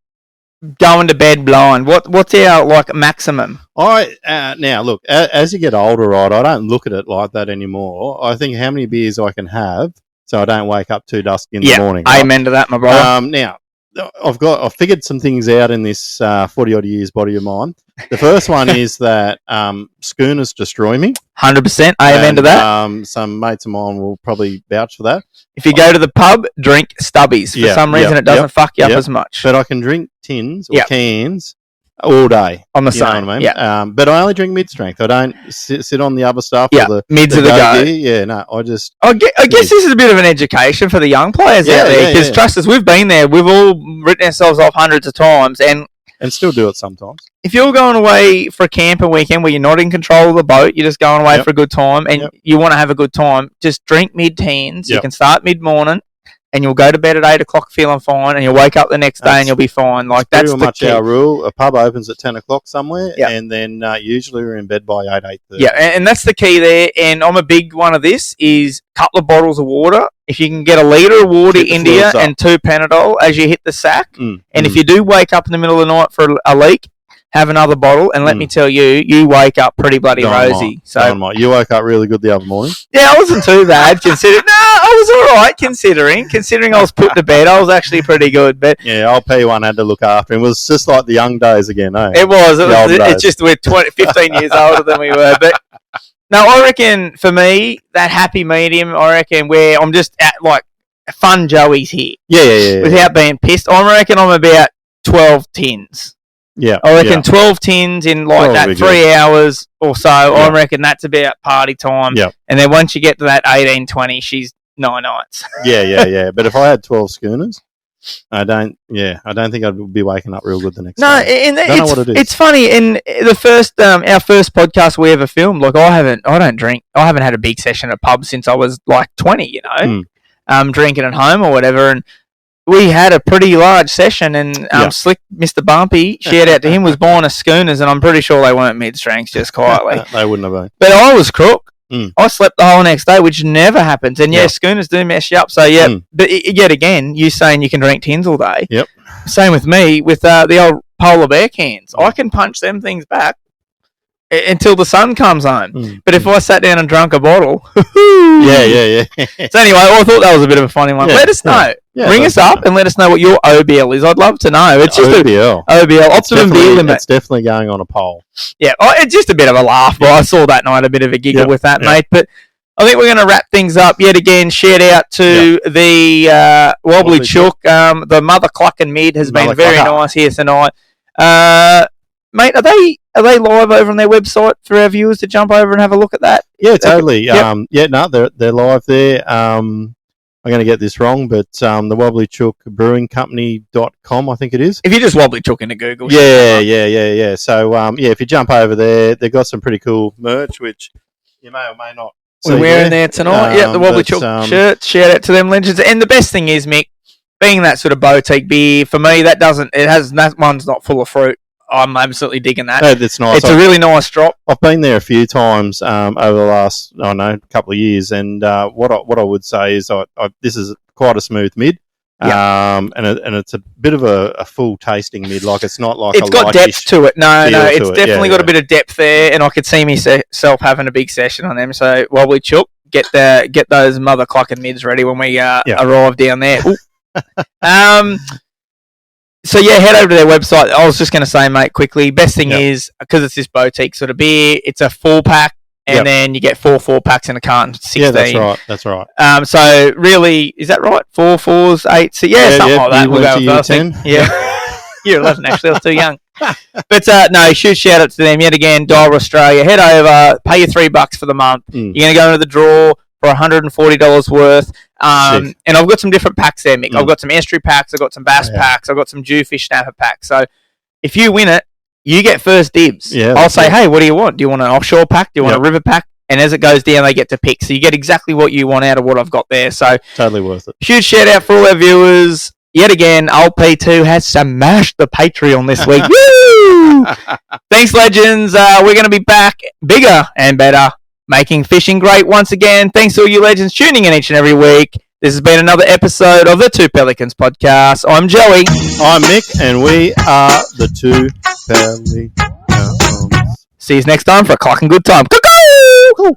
Speaker 2: going to bed blind? What's our, like, maximum?
Speaker 1: Now, look, as you get older, right, I don't look at it like that anymore. I think how many beers I can have so I don't wake up too dusty in the morning. Right?
Speaker 2: Amen to that, my brother.
Speaker 1: Now, I've figured some things out in this 40-odd years body of mine. The first one is that schooners destroy me.
Speaker 2: 100%. Amen to that.
Speaker 1: Some mates of mine will probably vouch for that.
Speaker 2: If you go to the pub, drink stubbies. For some reason, it doesn't fuck you up as much.
Speaker 1: But I can drink tins or cans all day.
Speaker 2: On the same.
Speaker 1: You know what I mean?
Speaker 2: Yeah.
Speaker 1: But I only drink mid-strength. I don't sit on the other stuff.
Speaker 2: Yeah,
Speaker 1: or
Speaker 2: mids are the go.
Speaker 1: Yeah, no, I just...
Speaker 2: I guess this is a bit of an education for the young players out there, because trust us, we've been there. We've all written ourselves off hundreds of times, and
Speaker 1: still do it sometimes.
Speaker 2: If you're going away for a camping weekend where you're not in control of the boat, you're just going away for a good time, and you want to have a good time, just drink mid-teens. You can start mid-morning, and you'll go to bed at 8 o'clock feeling fine, and you'll wake up the next day and you'll be fine. Like, that's
Speaker 1: pretty much our rule. A pub opens at 10 o'clock somewhere, and then usually we're in bed by 8:30.
Speaker 2: Yeah, and that's the key there. And I'm a big one of this is a couple of bottles of water. If you can get a litre of water into you and 2 Panadol as you hit the sack, and if you do wake up in the middle of the night for a leak, have another bottle, and let me tell you, you wake up pretty bloody rosy. So
Speaker 1: you woke up really good the other morning.
Speaker 2: Yeah, I wasn't too bad considering. No, I was all right considering I was put to bed. I was actually pretty good. But
Speaker 1: yeah, old P1 had to look after him. It was just like the young days again, eh?
Speaker 2: It was. It's just we're 15 years older than we were. But no, I reckon for me that happy medium. I reckon where I'm just at like fun Joey's here.
Speaker 1: Yeah.
Speaker 2: Without being pissed, I reckon I'm about 12 tins.
Speaker 1: Yeah,
Speaker 2: I reckon 12 tins in like that 3 hours or so. I reckon that's about party time.
Speaker 1: Yeah.
Speaker 2: And then once you get to that 18, 20, she's 9 nights.
Speaker 1: Yeah. But if I had 12 schooners, I don't think I'd be waking up real good the next day.
Speaker 2: No, and
Speaker 1: I don't know what it is.
Speaker 2: It's funny. In the first, our first podcast we ever filmed, like I don't drink. I haven't had a big session at a pub since I was like 20. You know, drinking at home or whatever, and we had a pretty large session, and Slick Mr. Bumpy, shout out to him, was buying us schooners, and I'm pretty sure they weren't mid-strengths, just quietly.
Speaker 1: They wouldn't have been.
Speaker 2: But I was crook. I slept the whole next day, which never happens. And schooners do mess you up. So but yet again, you saying you can drink tins all day.
Speaker 1: Yep.
Speaker 2: Same with me with the old polar bear cans. I can punch them things back until the sun comes home. But if I sat down and drank a bottle,
Speaker 1: yeah.
Speaker 2: So anyway, I thought that was a bit of a funny one. Let us know. Ring us up and let us know what your OBL is. I'd love to know. It's just OBL, optimum beer limit.
Speaker 1: It's definitely going on a poll.
Speaker 2: Yeah, it's just a bit of a laugh. But I saw that night a bit of a giggle with that, mate. But I think we're going to wrap things up yet again. Shout out to the Wobbly Chook. The Mother Clucking Mid has been very nice here tonight. Mate, are they live over on their website for our viewers to jump over and have a look at that?
Speaker 1: Yeah, totally. They're live there. I'm going to get this wrong, but the Wobbly Chook Brewing Company.com, I think it is.
Speaker 2: If you just Wobbly Chook into Google.
Speaker 1: Yeah. So, if you jump over there, they've got some pretty cool merch, which you may or may not see.
Speaker 2: We're wearing there tonight. The Wobbly Chook shirt. Shout out to them legends. And the best thing is, Mick, being that sort of boutique beer, for me, that one's not full of fruit. I'm absolutely digging that.
Speaker 1: That's nice.
Speaker 2: It's a really nice drop.
Speaker 1: I've been there a few times over the last, couple of years, and what I would say is this is quite a smooth mid, and it's a bit of a full tasting mid. Like it's not like
Speaker 2: it's got depth to it. No, it's definitely got a bit of depth there, and I could see myself having a big session on them. So Wobbly Chook, get those Mother Clucking mids ready when we arrive down there. So, head over to their website. I was just going to say, mate, quickly, best thing is, because it's this boutique sort of beer, it's a 4-pack, and then you get 4 4-packs in a carton, 16.
Speaker 1: Yeah, that's right.
Speaker 2: So, really, is that right? 4 4s, 8, 6, something like that.
Speaker 1: We'll go with that. 10.
Speaker 2: Yeah. You're 11, actually. I was too young. But, huge shout-out to them. Yet again, Dial Australia. Head over, pay your $3 for the month. You're going to go into the draw for $140 worth. And I've got some different packs there, Mick. I've got some estuary packs, I've got some bass packs, I've got some jewfish snapper packs. So if you win it, you get first dibs. I'll say, hey, what do you want? Do you want an offshore pack? Do you want a river pack? and as it goes down, they get to pick. So you get exactly what you want out of what I've got there. So
Speaker 1: Totally worth it.
Speaker 2: huge shout out for all our viewers. Yet again, old P2 has smashed the Patreon this week. Woo! Thanks, legends. We're going to be back bigger and better, making fishing great once again. Thanks to all you legends tuning in each and every week. This has been another episode of the Two Pelicans Podcast. I'm Joey.
Speaker 1: I'm Mick, and we are the Two Pelicans.
Speaker 2: See you next time for a clocking good time. Cuckoo!